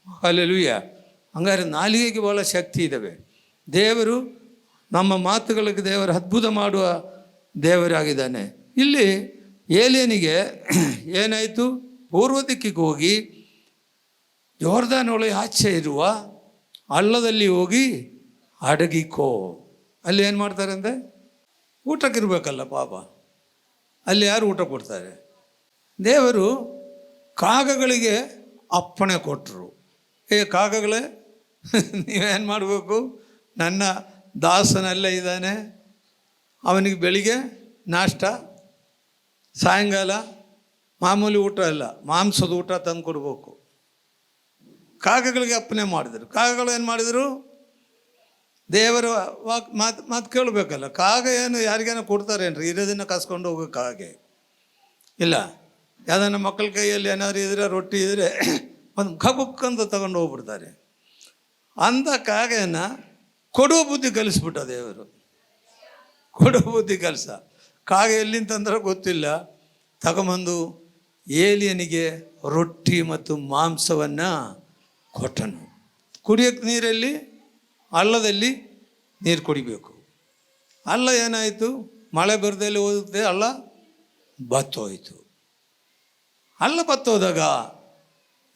[SPEAKER 2] ಹಲ್ಲೆಲೂಯಾ. ಹಂಗಾರೆ ನಾಲಿಗೆಗೆ ಭಾಳ ಶಕ್ತಿ ಇದ್ದಾವೆ. ದೇವರು ನಮ್ಮ ಮಾತುಗಳಿಗೆ ದೇವರು ಅದ್ಭುತ ಮಾಡುವ ದೇವರಾಗಿದ್ದಾನೆ. ಇಲ್ಲಿ ಏಲಿಯನಿಗೆ ಏನಾಯಿತು? ಪೂರ್ವ ದಿಕ್ಕಿಗೆ ಹೋಗಿ ಯೋರ್ದಾನ್ ಹೊಳೆ ಆಚೆ ಇರುವ ಹಳ್ಳದಲ್ಲಿ ಹೋಗಿ
[SPEAKER 1] ಅಡಗಿಕೋ. ಅಲ್ಲಿ ಏನು ಮಾಡ್ತಾರೆ ಅಂದರೆ ಊಟಕ್ಕಿರ್ಬೇಕಲ್ಲ ಪಾಪ, ಅಲ್ಲಿ ಯಾರು ಊಟ ಕೊಡ್ತಾರೆ? ದೇವರು ಕಾಗಗಳಿಗೆ ಅಪ್ಪಣೆ ಕೊಟ್ಟರು, ಕಾಗಗಳೇ ನೀವೇನು ಮಾಡಬೇಕು, ನನ್ನ ದಾಸನಲ್ಲೇ ಇದ್ದಾನೆ, ಅವನಿಗೆ ಬೆಳಿಗ್ಗೆ ನಾಷ್ಟ, ಸಾಯಂಕಾಲ ಮಾಮೂಲಿ ಊಟ ಅಲ್ಲ, ಮಾಂಸದ ಊಟ ತಂದು ಕೊಡ್ಬೇಕು. ಕಾಗಗಳಿಗೆ ಅಪ್ಪಣೆ ಮಾಡಿದರು. ಕಾಗಗಳು ಏನು ಮಾಡಿದರು? ದೇವರ ಮಾತು ಕೇಳಬೇಕಲ್ಲ. ಕಾಗ ಏನು ಯಾರಿಗೇನೋ ಕೊಡ್ತಾರೇನ್ರಿ? ಇರೋದನ್ನು ಕಸ್ಕೊಂಡು ಹೋಗೋಕೆ ಹಾಗೆ ಇಲ್ಲ. ಯಾವುದನ್ನ ಮಕ್ಕಳ ಕೈಯಲ್ಲಿ ಏನಾದ್ರು ಇದ್ರೆ, ರೊಟ್ಟಿ ಇದ್ದರೆ ಒಂದು ಕಬಕ್ಕಂತ ತಗೊಂಡು ಹೋಗ್ಬಿಡ್ತಾರೆ. ಅಂಥ ಕಾಗೆಯನ್ನು ಕೊಡುವ ಬುದ್ಧಿ ಕಲಿಸ್ಬಿಟ್ಟ ದೇವರು. ಕೊಡುವ ಬುದ್ಧಿ ಕಲಿಸ. ಕಾಗೆ ಎಲ್ಲಿಂತಂದ್ರೆ ಗೊತ್ತಿಲ್ಲ, ತಗೊಂಬಂದು ಏಲಿಯನಿಗೆ ರೊಟ್ಟಿ ಮತ್ತು ಮಾಂಸವನ್ನು ಕೊಟ್ಟನು. ಕುಡಿಯೋಕ್ಕೆ ನೀರಲ್ಲಿ, ಹಳ್ಳದಲ್ಲಿ ನೀರು ಕುಡಿಬೇಕು. ಹಳ್ಳ ಏನಾಯಿತು? ಮಳೆ ಬರದಲ್ಲಿ ಹೋಗುತ್ತೆ, ಹಳ್ಳ ಬತ್ತೋಯ್ತು. ಹಳ್ಳ ಬತ್ತೋದಾಗ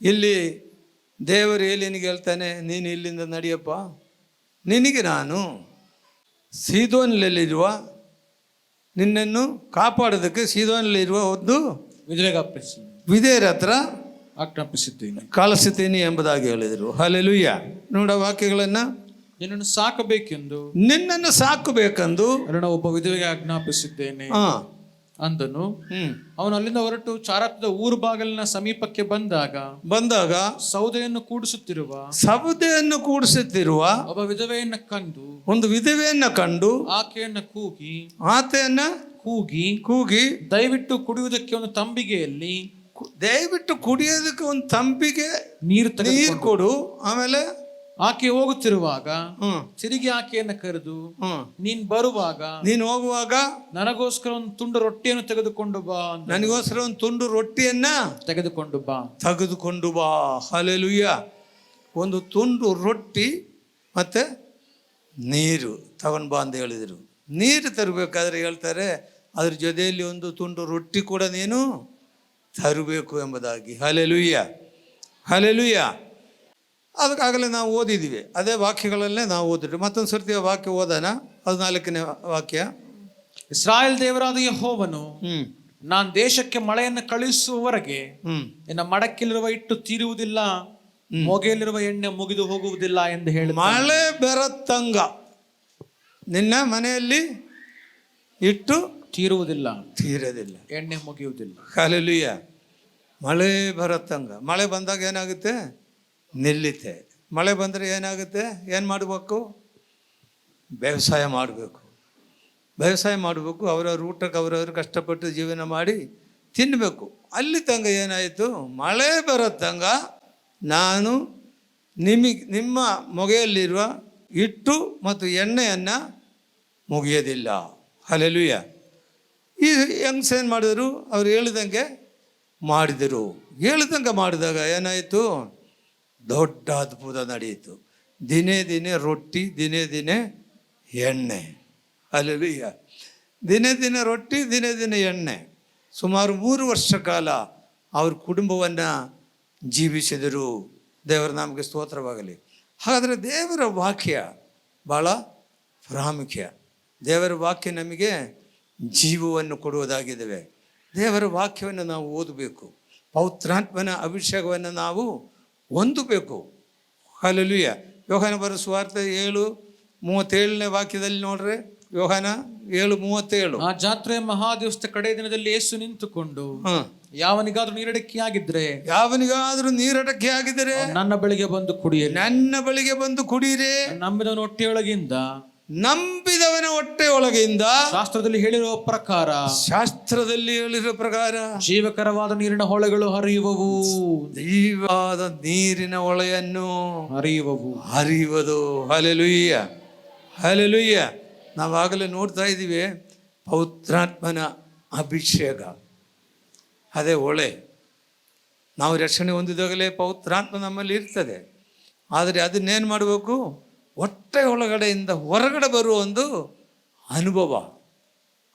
[SPEAKER 1] ಇಲ್ಲಿ ದೇವರು ಏಲಿಯನಿಗೆ ಹೇಳ್ತಾನೆ, ನೀನು ಇಲ್ಲಿಂದ ನಡಿಯಪ್ಪ, ನಿನಗೆ ನಾನು ಸೀದೋನಲ್ಲಿರುವ, ನಿನ್ನನ್ನು ಕಾಪಾಡೋದಕ್ಕೆ ಸೀದೋನಲ್ಲಿರುವ ಒಂದು ವಿಧೇಯರ ಹತ್ರ
[SPEAKER 2] ಆಜ್ಞಾಪಿಸಿದ್ದೇನೆ,
[SPEAKER 1] ಕಳಿಸುತ್ತೀನಿ ಎಂಬುದಾಗಿ ಹೇಳಿದರು. ಹಲ್ಲೆಲೂಯಾ. ನೋಡ ವಾಕ್ಯಗಳನ್ನು,
[SPEAKER 2] ನಿನ್ನನ್ನು ಸಾಕಬೇಕೆಂದು ಒಬ್ಬ ವಿಧವೆಗೆ ಆಜ್ಞಾಪಿಸಿದ್ದೇನೆ ಅಂದನು. ಅವನು ಅಲ್ಲಿಂದ ಹೊರಟು ಚಾರಾತ್ರದ ಊರು ಬಾಗಿಲಿನ ಸಮೀಪಕ್ಕೆ ಬಂದಾಗ ಸೌದೆಯನ್ನು ಕೂಡಿಸುತ್ತಿರುವ ಒಬ್ಬ ವಿಧವೆಯನ್ನು ಕಂಡು, ಒಂದು ವಿಧವೆಯನ್ನ ಕಂಡು ಆಕೆಯನ್ನ ಕೂಗಿ ದಯವಿಟ್ಟು ಕುಡಿಯುವುದಕ್ಕೆ ಒಂದು ತಂಬಿಗೆಯಲ್ಲಿ,
[SPEAKER 1] ದಯವಿಟ್ಟು ಕುಡಿಯೋದಕ್ಕೆ ಒಂದು ತಂಬಿಗೆ ನೀರು ಕೊಡು. ಆಮೇಲೆ
[SPEAKER 2] ಆಕೆ ಹೋಗುತ್ತಿರುವಾಗ ತಿರುಗಿ ಆಕೆಯನ್ನು ಕರೆದು, ನೀನು ಹೋಗುವಾಗ ನನಗೋಸ್ಕರ ಒಂದು ತುಂಡು ರೊಟ್ಟಿಯನ್ನು ತೆಗೆದುಕೊಂಡು ಬಾ,
[SPEAKER 1] ನನಗೋಸ್ಕರ ಒಂದು ತುಂಡು ರೊಟ್ಟಿಯನ್ನ ತೆಗೆದುಕೊಂಡು ಬಾ. ಹಲ್ಲೆಲೂಯಾ. ಒಂದು ತುಂಡು ರೊಟ್ಟಿ ಮತ್ತೆ ನೀರು ತಗೊಂಡು ಬಾ ಅಂತ ಹೇಳಿದರು. ನೀರು ತರಬೇಕಾದ್ರೆ ಹೇಳ್ತಾರೆ, ಅದ್ರ ಜೊತೆಯಲ್ಲಿ ಒಂದು ತುಂಡು ರೊಟ್ಟಿ ಕೂಡ ನೀನು ತರಬೇಕು ಎಂಬುದಾಗಿ. Hallelujah, hallelujah. ಅದಕ್ಕಾಗಲೇ ನಾವು ಓದಿದ್ದೀವಿ, ಅದೇ ವಾಕ್ಯಗಳಲ್ಲೇ ನಾವು ಓದಿದ್ವಿ. ಮತ್ತೊಂದು ಸರ್ತಿ ವಾಕ್ಯ ಓದೋಣ. 14ನೇ ವಾಕ್ಯ.
[SPEAKER 2] ಇಸ್ರಾಯೇಲ್ ದೇವರಾದ ಯೆಹೋವನು, ನಾನು ದೇಶಕ್ಕೆ ಮಳೆಯನ್ನು ಕಳುಹಿಸುವವರೆಗೆ ನಿನ್ನ ಮಡಕ್ಕಿಲಿರುವ ಹಿಟ್ಟು ತೀರುವುದಿಲ್ಲ, ಮೊಗೆಯಲ್ಲಿರುವ ಎಣ್ಣೆ ಮುಗಿದು ಹೋಗುವುದಿಲ್ಲ ಎಂದು ಹೇಳಿ.
[SPEAKER 1] ಮಳೆ ಬರತ್ತಂಗ ನಿನ್ನ ಮನೆಯಲ್ಲಿ ಹಿಟ್ಟು ತೀರೋದಿಲ್ಲ,
[SPEAKER 2] ಎಣ್ಣೆ ಮುಗಿಯುವುದಿಲ್ಲ.
[SPEAKER 1] ಹಲ್ಲೆಲೂಯಾ. ಮಳೆ ಬರತ್ತಂಗ. ಮಳೆ ಬಂದಾಗ ಏನಾಗುತ್ತೆ? ನಿಲ್ಲಿತೆ. ಮಳೆ ಬಂದರೆ ಏನಾಗುತ್ತೆ? ಏನು ಮಾಡಬೇಕು? ವ್ಯವಸಾಯ ಮಾಡಬೇಕು. ಅವರವ್ರ ಊಟಕ್ಕೆ ಅವರವರು ಕಷ್ಟಪಟ್ಟು ಜೀವನ ಮಾಡಿ ತಿನ್ನಬೇಕು. ಅಲ್ಲಿ ತನಕ ಏನಾಯಿತು? ಮಳೆ ಬರತ್ತಂಗ ನಾನು ನಿಮ್ಮ ಮೊಗೆಯಲ್ಲಿರುವ ಹಿಟ್ಟು ಮತ್ತು ಎಣ್ಣೆಯನ್ನು ಮುಗಿಯೋದಿಲ್ಲ. ಹಲ್ಲೆಲೂಯಾ. ಈ ಹೆಂಗ್ಸ್ ಏನು ಮಾಡಿದರು? ಅವ್ರು ಹೇಳಿದಂಗೆ ಮಾಡಿದಾಗ ಏನಾಯಿತು? ದೊಡ್ಡ ಅದ್ಭುತ ನಡೆಯಿತು. ದಿನೇ ರೊಟ್ಟಿ, ದಿನೇ ಎಣ್ಣೆ. ಹಲ್ಲೆಲೂಯಾ. ದಿನೇ ರೊಟ್ಟಿ, ದಿನೇ ಎಣ್ಣೆ. ಸುಮಾರು 3 ವರ್ಷ ಕಾಲ ಅವ್ರ ಕುಟುಂಬವನ್ನು ಜೀವಿಸಿದರು. ದೇವರ ನಾಮಕ್ಕೆ ಸ್ತೋತ್ರವಾಗಲಿ. ಹಾಗಾದರೆ ದೇವರ ವಾಕ್ಯ ಭಾಳ ಪ್ರಾಮುಖ್ಯ. ದೇವರ ವಾಕ್ಯ ನಮಗೆ ಜೀವವನ್ನು ಕೊಡುವುದಾಗಿದ್ದೇವೆ. ದೇವರ ವಾಕ್ಯವನ್ನು ನಾವು ಓದಬೇಕು. ಪವಿತ್ರಾತ್ಮನ ಅಭಿಷೇಕವನ್ನು ನಾವು ಹೊಂದಬೇಕು. ಹಲ್ಲೆಲೂಯಾ. ಯೋಹಾನ ಬರೆದ ಸುವಾರ್ತೆ 7:37ನೇ ವಾಕ್ಯದಲ್ಲಿ ನೋಡ್ರಿ. ಯೋಹಾನ 7:37.
[SPEAKER 2] ಆ ಜಾತ್ರೆಯ ಮಹಾದಿವಸದ ಕಡೆ ದಿನದಲ್ಲಿ ಯೇಸು ನಿಂತುಕೊಂಡು, ಯಾವನಿಗಾದ್ರೂ ನೀರಡಕ್ಕೆ ಆಗಿದ್ರೆ ನನ್ನ ಬಳಿಗೆ ಬಂದು ಕುಡಿಯಿರಿ. ನಂಬಿದವನ ಹೊಟ್ಟೆಯೊಳಗಿಂದ ಶಾಸ್ತ್ರದಲ್ಲಿ ಹೇಳಿರುವ ಪ್ರಕಾರ ಜೀವಕರವಾದ ನೀರಿನ ಹೊಳೆಗಳು ಹರಿಯುವವು. ಜೀವಾದ ನೀರಿನ ಹೊಳೆಯನ್ನು ಹರಿಯುವುದು. Hallelujah, hallelujah. ನಾವಾಗಲೇ ನೋಡ್ತಾ ಇದ್ದೀವಿ, ಪವಿತ್ರಾತ್ಮನ ಅಭಿಷೇಕ ಅದೇ ಹೊಳೆ. ನಾವು ರಕ್ಷಣೆ ಹೊಂದಿದಾಗಲೇ ಪವಿತ್ರಾತ್ಮ ನಮ್ಮಲ್ಲಿ ಇರ್ತದೆ. ಆದರೆ ಅದನ್ನೇನು ಮಾಡಬೇಕು? ಹೊಟ್ಟೆ ಒಳಗಡೆಯಿಂದ ಹೊರಗಡೆ ಬರುವ ಒಂದು ಅನುಭವ.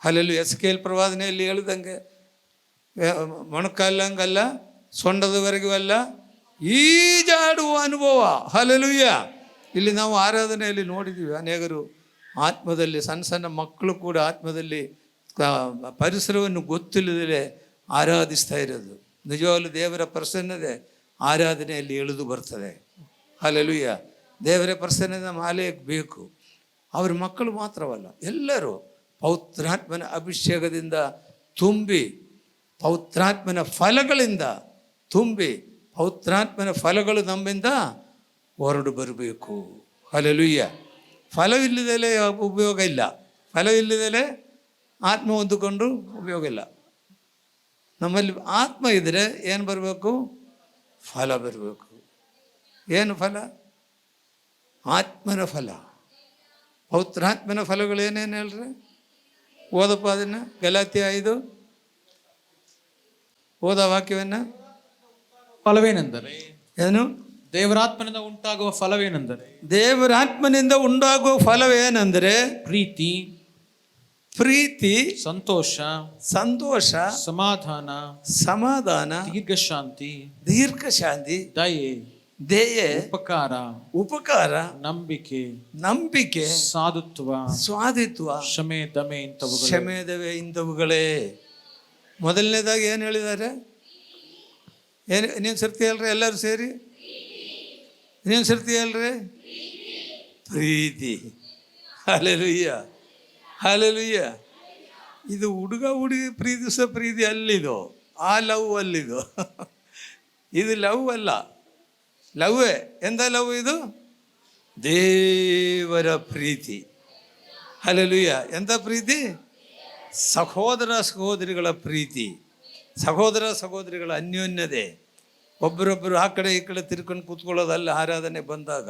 [SPEAKER 2] ಅಲ್ಲೆಲ್ಲೂ ಎಸ್ಕೇಲ್ ಪ್ರವಾದನೆಯಲ್ಲಿ ಹೇಳಿದಂಗೆ ಮೊಣಕಾಲಂಗಲ್ಲ, ಸೊಂಡದವರೆಗೂ ಅಲ್ಲ, ಈಜಾಡುವ ಅನುಭವ. ಹಲ್ಲೆಲೂಯಾ.
[SPEAKER 1] ಇಲ್ಲಿ ನಾವು ಆರಾಧನೆಯಲ್ಲಿ ನೋಡಿದ್ದೀವಿ, ಅನೇಕರು ಆತ್ಮದಲ್ಲಿ ಸಣ್ಣ ಸಣ್ಣ ಮಕ್ಕಳು ಕೂಡ ಆತ್ಮದಲ್ಲಿ ಪರಿಸರವನ್ನು ಗೊತ್ತಿಲ್ಲದೆ ಆರಾಧಿಸ್ತಾ ಇರೋದು. ನಿಜವಾಗ್ಲೂ ದೇವರ ಪ್ರಸನ್ನತೆ ಆರಾಧನೆಯಲ್ಲಿ ಇಳಿದು ಬರ್ತದೆ. ಹಲ್ಲೆಲೂಯ. ದೇವರ ಪ್ರಸನ್ನತೆ ನಮ್ಮ ಆಲಯಕ್ಕೆ ಬೇಕು. ಅವ್ರ ಮಕ್ಕಳು ಮಾತ್ರವಲ್ಲ, ಎಲ್ಲರೂ ಪವಿತ್ರಾತ್ಮನ ಅಭಿಷೇಕದಿಂದ ತುಂಬಿ, ಪವಿತ್ರಾತ್ಮನ ಫಲಗಳಿಂದ ತುಂಬಿ, ಪವಿತ್ರಾತ್ಮನ ಫಲಗಳು ನಮ್ಮಿಂದ ಹೊರಡು ಬರಬೇಕು. ಹಲ್ಲೆಲೂಯ. ಫಲವಿಲ್ಲದಲೇ ಉಪಯೋಗ ಇಲ್ಲ. ಫಲವಿಲ್ಲದಲೇ ಆತ್ಮ ಹೊಂದಿಕೊಂಡು ಉಪಯೋಗ ಇಲ್ಲ. ನಮ್ಮಲ್ಲಿ ಆತ್ಮ ಇದ್ದರೆ ಏನು ಬರಬೇಕು? ಫಲ ಬರಬೇಕು. ಏನು ಫಲ? ಆತ್ಮನ ಫಲ. ಪವಿತ್ರಾತ್ಮನ ಫಲಗಳು ಏನೇನು ಹೇಳ್ರಿ? ಓದಪ್ಪ ಅದನ್ನು. ಗಲಾತ್ಯ 5 ಓದ ವಾಕ್ಯವನ್ನು.
[SPEAKER 2] ಫಲವೇನೆಂದರೆ
[SPEAKER 1] ಏನು?
[SPEAKER 2] ದೇವರಾತ್ಮನಿಂದ ಉಂಟಾಗುವ ಫಲವೇನೆಂದರೆ,
[SPEAKER 1] ದೇವರಾತ್ಮನಿಂದ ಉಂಟಾಗುವ ಫಲವೇನೆಂದರೆ
[SPEAKER 2] ಪ್ರೀತಿ,
[SPEAKER 1] ಪ್ರೀತಿ,
[SPEAKER 2] ಸಂತೋಷ,
[SPEAKER 1] ಸಂತೋಷ,
[SPEAKER 2] ಸಮಾಧಾನ,
[SPEAKER 1] ಸಮಾಧಾನ,
[SPEAKER 2] ದೀರ್ಘಶಾಂತಿ,
[SPEAKER 1] ದೀರ್ಘಶಾಂತಿ,
[SPEAKER 2] ದಯೆ,
[SPEAKER 1] ದಯೆ,
[SPEAKER 2] ಉಪಕಾರ,
[SPEAKER 1] ಉಪಕಾರ,
[SPEAKER 2] ನಂಬಿಕೆ,
[SPEAKER 1] ನಂಬಿಕೆ,
[SPEAKER 2] ಸಾಧುತ್ವ,
[SPEAKER 1] ಸ್ವಾದಿತ್ವ,
[SPEAKER 2] ಕ್ಷಮೆ, ದಮೆ ಇಂಥವುಗಳು.
[SPEAKER 1] ಕ್ಷಮೆದವೆ ಇಂಥವುಗಳೇ. ಮೊದಲನೇದಾಗಿ ಏನು ಹೇಳಿದ್ದಾರೆ? ಏನು ಇನ್ನೇನು ಸರ್ತಿ ಹೇಳ್ರಿ ಎಲ್ಲರೂ ಸೇರಿ? ಇನ್ನೇನು ಸರ್ತಿ ಹೇಳ್ರಿ? ಪ್ರೀತಿ. Hallelujah, hallelujah. ಇದು ಹುಡುಗ ಹುಡುಗಿ ಪ್ರೀತಿಸೋ ಪ್ರೀತಿ ಅಲ್ಲಿದು, ಆ ಲವ್ ಅಲ್ಲಿದು. ಇದು ಲವ್ ಅಲ್ಲ, ಲವ್ವೇ. ಎಂಥ ಲವ್ ಇದು? ದೇವರ ಪ್ರೀತಿ. ಹಲ್ಲೆಲೂಯ. ಎಂಥ ಪ್ರೀತಿ? ಸಹೋದರ ಸಹೋದರಿಗಳ ಪ್ರೀತಿ, ಸಹೋದರ ಸಹೋದರಿಗಳ ಅನ್ಯೋನ್ಯತೆ. ಒಬ್ಬರೊಬ್ಬರು ಆ ಕಡೆ ಈ ಕಡೆ ತಿರ್ಕೊಂಡು ಕೂತ್ಕೊಳ್ಳೋದಲ್ಲ ಆರಾಧನೆ ಬಂದಾಗ.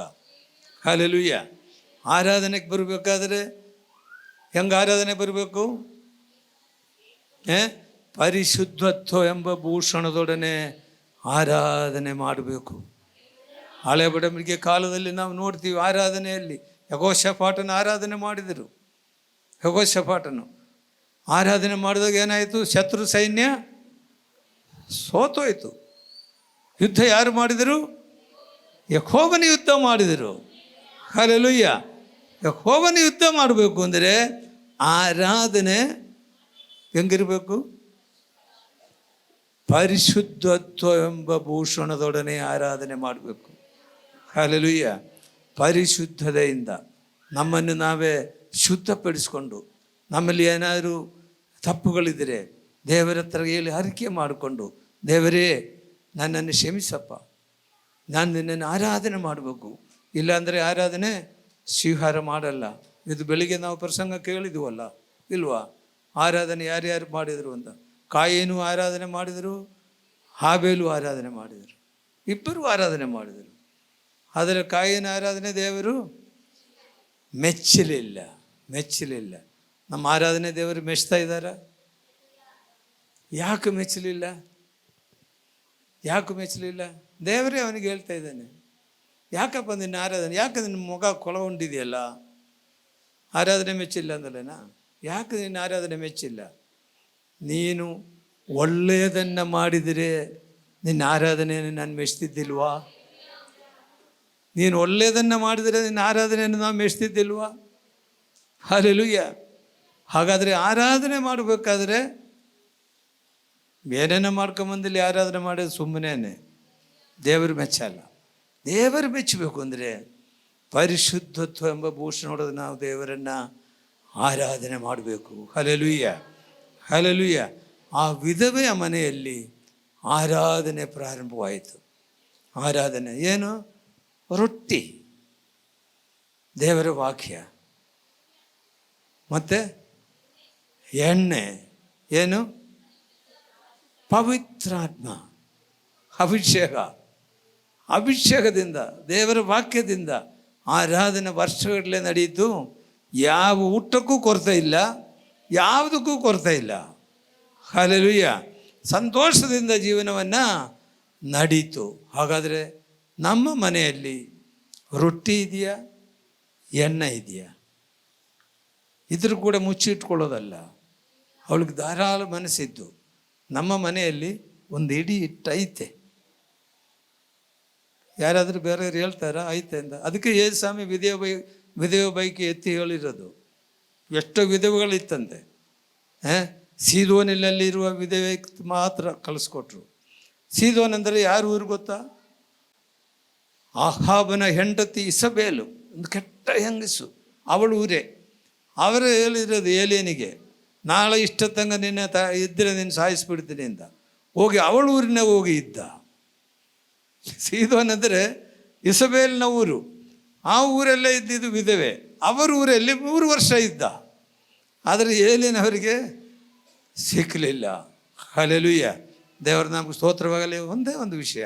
[SPEAKER 1] ಹಲ್ಲೆಲೂಯ. ಆರಾಧನೆಗೆ ಬರಬೇಕಾದ್ರೆ ಹೆಂಗೆ ಆರಾಧನೆ ಬರಬೇಕು? ಪರಿಶುದ್ಧತ್ವ ಎಂಬ ಭೂಷಣದೊಡನೆ ಆರಾಧನೆ ಮಾಡಬೇಕು. ಹಳೆ ಬಡವರಿಗೆ ಕಾಲದಲ್ಲಿ ನಾವು ನೋಡ್ತೀವಿ, ಆರಾಧನೆಯಲ್ಲಿ ಯೆಹೋಷಾಫಾಟನ ಆರಾಧನೆ ಮಾಡಿದರು. ಯೆಹೋಷಾಫಾಟನು ಆರಾಧನೆ ಮಾಡಿದಾಗ ಏನಾಯಿತು? ಶತ್ರು ಸೈನ್ಯ ಸೋತೋಯ್ತು. ಯುದ್ಧ ಯಾರು ಮಾಡಿದರು? ಯೆಹೋವನ ಯುದ್ಧ ಮಾಡಿದರು. ಹಲ್ಲೆಲೂಯ. ಯೆಹೋವನ ಯುದ್ಧ ಮಾಡಬೇಕು ಅಂದರೆ ಆರಾಧನೆ ಹೆಂಗಿರಬೇಕು? ಪರಿಶುದ್ಧತ್ವ ಎಂಬ ಭೂಷಣದೊಡನೆ ಆರಾಧನೆ ಮಾಡಬೇಕು. ಹಲ್ಲೆಲೂಯ. ಪರಿಶುದ್ಧತೆಯಿಂದ ನಮ್ಮನ್ನು ನಾವೇ ಶುದ್ಧಪಡಿಸ್ಕೊಂಡು, ನಮ್ಮಲ್ಲಿ ಏನಾದರೂ ತಪ್ಪುಗಳಿದ್ದರೆ ದೇವರ ಹತ್ರ ಹೇಳಿ ಅರಿಕೆ ಮಾಡಿಕೊಂಡು, ದೇವರೇ ನನ್ನನ್ನು ಕ್ಷಮಿಸಪ್ಪ, ನಾನು ನಿನ್ನನ್ನು ಆರಾಧನೆ ಮಾಡಬೇಕು. ಇಲ್ಲಾಂದರೆ ಆರಾಧನೆ ಸ್ವೀಕಾರ ಮಾಡಲ್ಲ. ಇದು ಬೆಳಿಗ್ಗೆ ನಾವು ಪ್ರಸಂಗ ಕೇಳಿದ್ವಲ್ಲ, ಇಲ್ವಾ? ಆರಾಧನೆ ಯಾರ್ಯಾರು ಮಾಡಿದರು ಅಂತ. ಕಾಯಿನೂ ಆರಾಧನೆ ಮಾಡಿದರು, ಹಾಬೇಲು ಆರಾಧನೆ ಮಾಡಿದರು, ಇಬ್ಬರು ಆರಾಧನೆ ಮಾಡಿದರು. ಆದರೆ ಕಾಯಿನ ಆರಾಧನೆ ದೇವರು ಮೆಚ್ಚಲಿಲ್ಲ, ಮೆಚ್ಚಲಿಲ್ಲ. ನಮ್ಮ ಆರಾಧನೆ ದೇವರು ಮೆಚ್ತಾ ಇದ್ದಾರಾ? ಯಾಕೆ ಮೆಚ್ಚಲಿಲ್ಲ? ಯಾಕೆ ಮೆಚ್ಚಲಿಲ್ಲ? ದೇವರೇ ಅವನಿಗೆ ಹೇಳ್ತಾ ಇದ್ದಾನೆ, ಯಾಕಪ್ಪ ನಿನ್ನ ಆರಾಧನೆ, ಯಾಕೆ ನಿನ್ನ ಮುಖ ಕೊಳಗೊಂಡಿದೆಯಲ್ಲ? ಆರಾಧನೆ ಮೆಚ್ಚಿಲ್ಲ ಅಂದಲೇನಾ? ಯಾಕೆ ನಿನ್ನ ಆರಾಧನೆ ಮೆಚ್ಚಿಲ್ಲ? ನೀನು ಒಳ್ಳೆಯದನ್ನು ಮಾಡಿದರೆ ನಿನ್ನ ಆರಾಧನೆಯನ್ನು ನಾನು ಮೆಚ್ತಿದ್ದಿಲ್ವಾ? ನೀನು ಒಳ್ಳೆಯದನ್ನು ಮಾಡಿದರೆ ನಿನ್ನ ಆರಾಧನೆಯನ್ನು ನಾವು ಮೆಚ್ತಿದ್ದಿಲ್ವಾ? ಹಲ್ಲೆಲೂಯ. ಹಾಗಾದರೆ ಆರಾಧನೆ ಮಾಡಬೇಕಾದ್ರೆ ಬೇರೆನ ಮಾಡ್ಕೊಂಬಂದಲ್ಲಿ ಆರಾಧನೆ ಮಾಡೋದು ಸುಮ್ಮನೆ, ದೇವರು ಮೆಚ್ಚಲ್ಲ. ದೇವರು ಮೆಚ್ಚಬೇಕು ಅಂದರೆ ಪರಿಶುದ್ಧತ್ವ ಎಂಬ ಭೂಷಣ ನೋಡೋದು ನಾವು ದೇವರನ್ನು ಆರಾಧನೆ ಮಾಡಬೇಕು. Hallelujah, hallelujah. ಆ ವಿಧವೆಯ ಮನೆಯಲ್ಲಿ ಆರಾಧನೆ ಪ್ರಾರಂಭವಾಯಿತು. ಆರಾಧನೆ ಏನು? ರೊಟ್ಟಿ, ದೇವರ ವಾಕ್ಯ, ಮತ್ತು ಎಣ್ಣೆ, ಏನು? ಪವಿತ್ರಾತ್ಮ, ಅಭಿಷೇಕ. ಅಭಿಷೇಕದಿಂದ, ದೇವರ ವಾಕ್ಯದಿಂದ ಆರಾಧನೆ ವರ್ಷಗಟ್ಟಲೆ ನಡೆಯಿತು. ಯಾವ ಊಟಕ್ಕೂ ಕೊರತೆ ಇಲ್ಲ, ಯಾವುದಕ್ಕೂ ಕೊರತೆ ಇಲ್ಲ. ಹಲ್ಲೆಲೂಯ. ಸಂತೋಷದಿಂದ ಜೀವನವನ್ನು ನಡೀತು. ಹಾಗಾದರೆ ನಮ್ಮ ಮನೆಯಲ್ಲಿ ರೊಟ್ಟಿ ಇದೆಯಾ? ಎಣ್ಣೆ ಇದೆಯಾ? ಇದ್ರ ಕೂಡ ಮುಚ್ಚಿಟ್ಕೊಳ್ಳೋದಲ್ಲ. ಅವಳಿಗೆ ಧಾರಾಳ ಮನಸ್ಸಿದ್ದು. ನಮ್ಮ ಮನೆಯಲ್ಲಿ ಒಂದು ಇಡೀ ಹಿಟ್ಟು ಐತೆ. ಯಾರಾದರೂ ಬೇರೆಯವ್ರು ಹೇಳ್ತಾರಾ ಐತೆ ಅಂತ? ಅದಕ್ಕೆ ಏಸು ಸ್ವಾಮಿ ವಿಧವೆ ಬೈಕಿ ಎತ್ತಿ ಹೇಳಿರೋದು. ಎಷ್ಟೋ ವಿಧವೆಗಳಿತ್ತಂತೆ. ಸೀದೋನಿನಲ್ಲಿರುವ ವಿಧವೆ ಮಾತ್ರ ಕಳಿಸ್ಕೊಟ್ರು. ಸೀದೋನ್ ಅಂದರೆ ಯಾರು ಊರು ಗೊತ್ತಾ? ಅಹಾಬನ ಹೆಂಡತಿ ಇಸಬೇಲು, ಒಂದು ಕೆಟ್ಟ ಹೆಂಗಸು, ಅವಳು ಊರೇ. ಅವರೇ ಹೇಳಿರೋದು ಏಲಿಯನಿಗೆ, ನಾಳೆ ಇಷ್ಟೊತ್ತಂಗ ನಿನ್ನೆ ಇದ್ದರೆ ನೀನು ಸಾಯಿಸ್ಬಿಡ್ತೀನಿ ಅಂತ. ಹೋಗಿ ಅವಳ ಊರಿನ ಹೋಗಿ ಇದ್ದ. ಸೀದೋನ್ ಅಂದರೆ ಇಸಬೇಲಿನ ಊರು. ಆ ಊರಲ್ಲೇ ಇದ್ದಿದ್ದು ವಿಧವೆ. ಅವರ ಊರಲ್ಲಿ 3 ವರ್ಷ ಇದ್ದ. ಆದರೆ ಏಲಿಯನವರಿಗೆ ಸಿಕ್ಕಲಿಲ್ಲ. ಹಲ್ಲೆಲೂಯಾ, ದೇವರ ನಮಗೆ ಸ್ತೋತ್ರವಾಗಲಿ. ಒಂದೇ ಒಂದು ವಿಷಯ,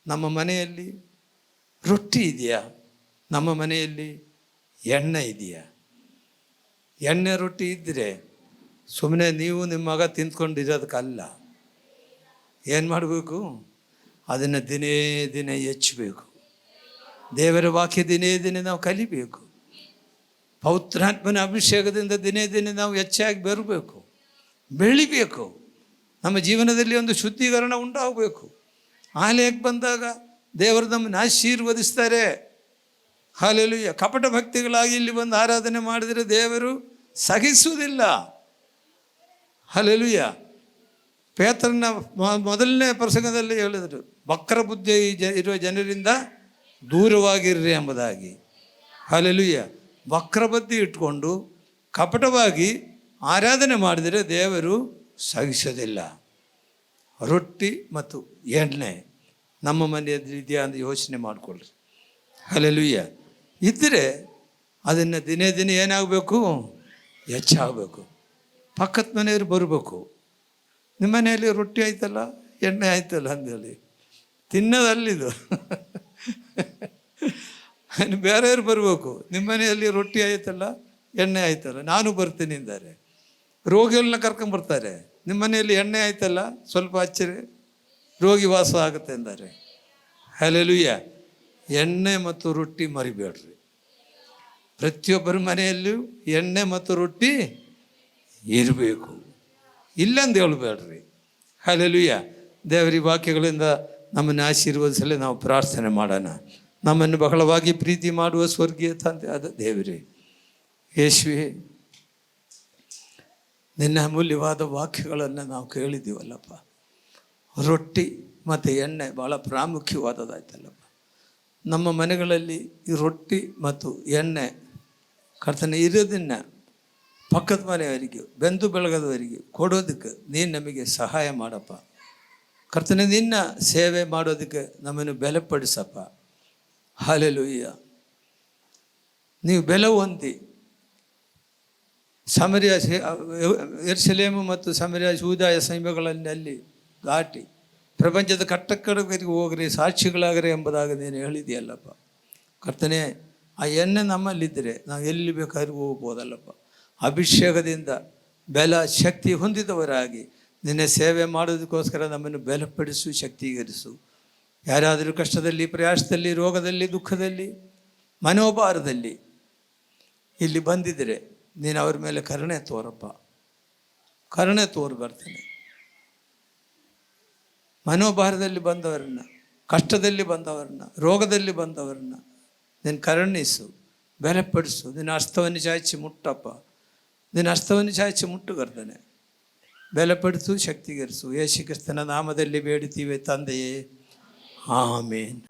[SPEAKER 1] ನಮ್ಮ ಮನೆಯಲ್ಲಿ ರೊಟ್ಟಿ ಇದೆಯಾ? ನಮ್ಮ ಮನೆಯಲ್ಲಿ ಎಣ್ಣೆ ಇದೆಯಾ? ಎಣ್ಣೆ ರೊಟ್ಟಿ ಇದ್ದರೆ ಸುಮ್ಮನೆ ನೀವು ನಿಮ್ಮ ಮಗ ತಿಂದ್ಕೊಂಡಿರೋದಕ್ಕಲ್ಲ. ಏನು ಮಾಡಬೇಕು? ಅದನ್ನು ದಿನೇ ದಿನೇ ಹೆಚ್ಚಬೇಕು. ದೇವರ ವಾಕ್ಯ ದಿನೇ ದಿನೇ ನಾವು ಕಲಿಬೇಕು. ಪವಿತ್ರಾತ್ಮನ ಅಭಿಷೇಕದಿಂದ ದಿನೇ ದಿನೇ ನಾವು ಹೆಚ್ಚಾಗಿ ಬರಬೇಕು, ಬೆಳಿಬೇಕು. ನಮ್ಮ ಜೀವನದಲ್ಲಿ ಒಂದು ಶುದ್ಧೀಕರಣ ಉಂಟಾಗಬೇಕು. ಆಲಯಕ್ಕೆ ಬಂದಾಗ ದೇವರು ನಮ್ಮನ್ನು ಆಶೀರ್ವದಿಸ್ತಾರೆ. ಹಲ್ಲೆಲೂಯಾ. ಕಪಟ ಭಕ್ತಿಗಳಾಗಿ ಇಲ್ಲಿ ಬಂದು ಆರಾಧನೆ ಮಾಡಿದರೆ ದೇವರು ಸಹಿಸುವುದಿಲ್ಲ. ಹಲ್ಲೆಲೂಯಾ. ಪೇತ್ರನ ಮೊದಲನೇ ಪ್ರಸಂಗದಲ್ಲಿ ಹೇಳಿದರು, ವಕ್ರ ಬುದ್ಧಿ ಇರುವ ಜನರಿಂದ ದೂರವಾಗಿರ್ರಿ ಎಂಬುದಾಗಿ. ಹಲ್ಲೆಲೂಯಾ. ವಕ್ರ ಬುದ್ಧಿ ಇಟ್ಕೊಂಡು ಕಪಟವಾಗಿ ಆರಾಧನೆ ಮಾಡಿದರೆ ದೇವರು ಸಹಿಸೋದಿಲ್ಲ. ರೊಟ್ಟಿ ಮತ್ತು ಎಣ್ಣೆ ನಮ್ಮ ಮನೆಯಲ್ಲಿ ಇದೆಯಾ ಅಂತ ಯೋಚನೆ ಮಾಡಿಕೊಳ್ಳ್ರಿ. ಹಲ್ಲೆಲೂಯಾ. ಇದ್ದರೆ ಅದನ್ನು ದಿನೇ ದಿನೇ ಏನಾಗಬೇಕು? ಹೆಚ್ಚಾಗಬೇಕು. ಪಕ್ಕದ ಮನೆಯವರು ಬರಬೇಕು. ನಿಮ್ಮ ಮನೆಯಲ್ಲಿ ರೊಟ್ಟಿ ಆಯ್ತಲ್ಲ, ಎಣ್ಣೆ ಆಯ್ತಲ್ಲ ಅಂದೇಳಿ ತಿನ್ನೋದಲ್ಲಿದು. ಬೇರೆಯವ್ರು ಬರಬೇಕು. ನಿಮ್ಮ ಮನೆಯಲ್ಲಿ ರೊಟ್ಟಿ ಆಯ್ತಲ್ಲ, ಎಣ್ಣೆ ಆಯ್ತಲ್ಲ, ನಾನು ಬರ್ತೀನಿ ಅಂತಾರೆ. ರೋಗಿಗಳನ್ನ ಕರ್ಕೊಂಬರ್ತಾರೆ. ನಿಮ್ಮ ಮನೆಯಲ್ಲಿ ಎಣ್ಣೆ ಆಯ್ತಲ್ಲ, ಸ್ವಲ್ಪ ಹಚ್ಚಿರಿ, ರೋಗಿ ವಾಸ ಆಗುತ್ತೆ ಅಂತಾರೆ. ಹಲ್ಲೆಲೂಯಾ. ಎಣ್ಣೆ ಮತ್ತು ರೊಟ್ಟಿ ಮರಿಬೇಡ್ರಿ. ಪ್ರತಿಯೊಬ್ಬರ ಮನೆಯಲ್ಲೂ ಎಣ್ಣೆ ಮತ್ತು ರೊಟ್ಟಿ ಇರಬೇಕು. ಇಲ್ಲಂದು ಹೇಳ್ಬೇಡ್ರಿ. ಹಲ್ಲೆಲೂಯಾ. ದೇವರ ವಾಕ್ಯಗಳಿಂದ ನಮ್ಮನ್ನು ಆಶೀರ್ವದಿಸಲು ನಾವು ಪ್ರಾರ್ಥನೆ ಮಾಡೋಣ. ನಮ್ಮನ್ನು ಬಹಳವಾಗಿ ಪ್ರೀತಿ ಮಾಡುವ ಸ್ವರ್ಗೀಯ ತಂದೆ ಆದ ದೇವರೇ, ಯೇಸುವೇ, ನಿನ್ನ ಅಮೂಲ್ಯವಾದ ವಾಕ್ಯಗಳನ್ನು ನಾವು ಕೇಳಿದ್ದೀವಲ್ಲಪ್ಪ. ರೊಟ್ಟಿ ಮತ್ತು ಎಣ್ಣೆ ಭಾಳ ಪ್ರಾಮುಖ್ಯವಾದದಾಯ್ತಲ್ಲಪ್ಪ. ನಮ್ಮ ಮನೆಗಳಲ್ಲಿ ಈ ರೊಟ್ಟಿ ಮತ್ತು ಎಣ್ಣೆ ಕರ್ತನೆ ಇರೋದನ್ನು ಪಕ್ಕದ ಮನೆಯವರಿಗೆ, ಬೆಂದು ಬೆಳಗದವರಿಗೆ ಕೊಡೋದಕ್ಕೆ ನೀನು ನಮಗೆ ಸಹಾಯ ಮಾಡಪ್ಪ. ಕರ್ತನೆ, ನಿನ್ನ ಸೇವೆ ಮಾಡೋದಕ್ಕೆ ನಮ್ಮನ್ನು ಬೆಲೆಪಡಿಸಪ್ಪ. ಹಲ್ಲೆಲೂಯಾ. ನೀವು ಬೆಲೆ ಹೊಂದಿ ಸಮರ್ಯ ಯೆರೂಸಲೇಮು ಮತ್ತು ಸಮರ್ಯ ಯೂದಾಯ ಸೀಮೆಗಳಲ್ಲಿ ದಾಟಿ ಪ್ರಪಂಚದ ಕಟ್ಟಕಡೆಗೆ ಹೋಗ್ರಿ, ಸಾಕ್ಷಿಗಳಾಗ್ರಿ ಎಂಬುದಾಗಿ ನೀನು ಹೇಳಿದೆಯಲ್ಲಪ್ಪ. ಕರ್ತನೆ, ಆ ಎಣ್ಣೆ ನಮ್ಮಲ್ಲಿದ್ದರೆ ನಾವು ಎಲ್ಲಿ ಬೇಕಾದ್ರೂ ಹೋಗ್ಬೋದಲ್ಲಪ್ಪ. ಅಭಿಷೇಕದಿಂದ ಬೆಲ ಶಕ್ತಿ ಹೊಂದಿದವರಾಗಿ ನಿನ್ನೆ ಸೇವೆ ಮಾಡೋದಕ್ಕೋಸ್ಕರ ನಮ್ಮನ್ನು ಬೆಲಪಡಿಸು, ಶಕ್ತೀಕರಿಸು. ಯಾರಾದರೂ ಕಷ್ಟದಲ್ಲಿ, ಪ್ರಯಾಸದಲ್ಲಿ, ರೋಗದಲ್ಲಿ, ದುಃಖದಲ್ಲಿ, ಮನೋಭಾರದಲ್ಲಿ ಇಲ್ಲಿ ಬಂದಿದ್ದರೆ ನೀನು ಅವ್ರ ಮೇಲೆ ಕರುಣೆ ತೋರಪ್ಪ. ಕರುಣೆ ತೋರು ಬರ್ತೇನೆ. ಮನೋಭಾರದಲ್ಲಿ ಬಂದವರನ್ನ, ಕಷ್ಟದಲ್ಲಿ ಬಂದವರನ್ನ, ರೋಗದಲ್ಲಿ ಬಂದವರನ್ನ ನೀನು ಕರುಣಿಸು, ಬೆಲೆಪಡಿಸು. ನಿನ್ನ ಹಸ್ತವನ್ನು ಚಾಚಿ ಮುಟ್ಟಪ್ಪ. ನಿನ್ನ ಹಸ್ತವನ್ನು ಚಾಚಿ ಮುಟ್ಟು ಕರ್ತನೆ. ಬೆಲೆಪಡಿಸು, ಶಕ್ತಿಗರಿಸು. ಯೇಸು ಕ್ರಿಸ್ತನ ನಾಮದಲ್ಲಿ ಬೇಡುತ್ತೀವಿ ತಂದೆಯೇ, ಆಮೇನ್.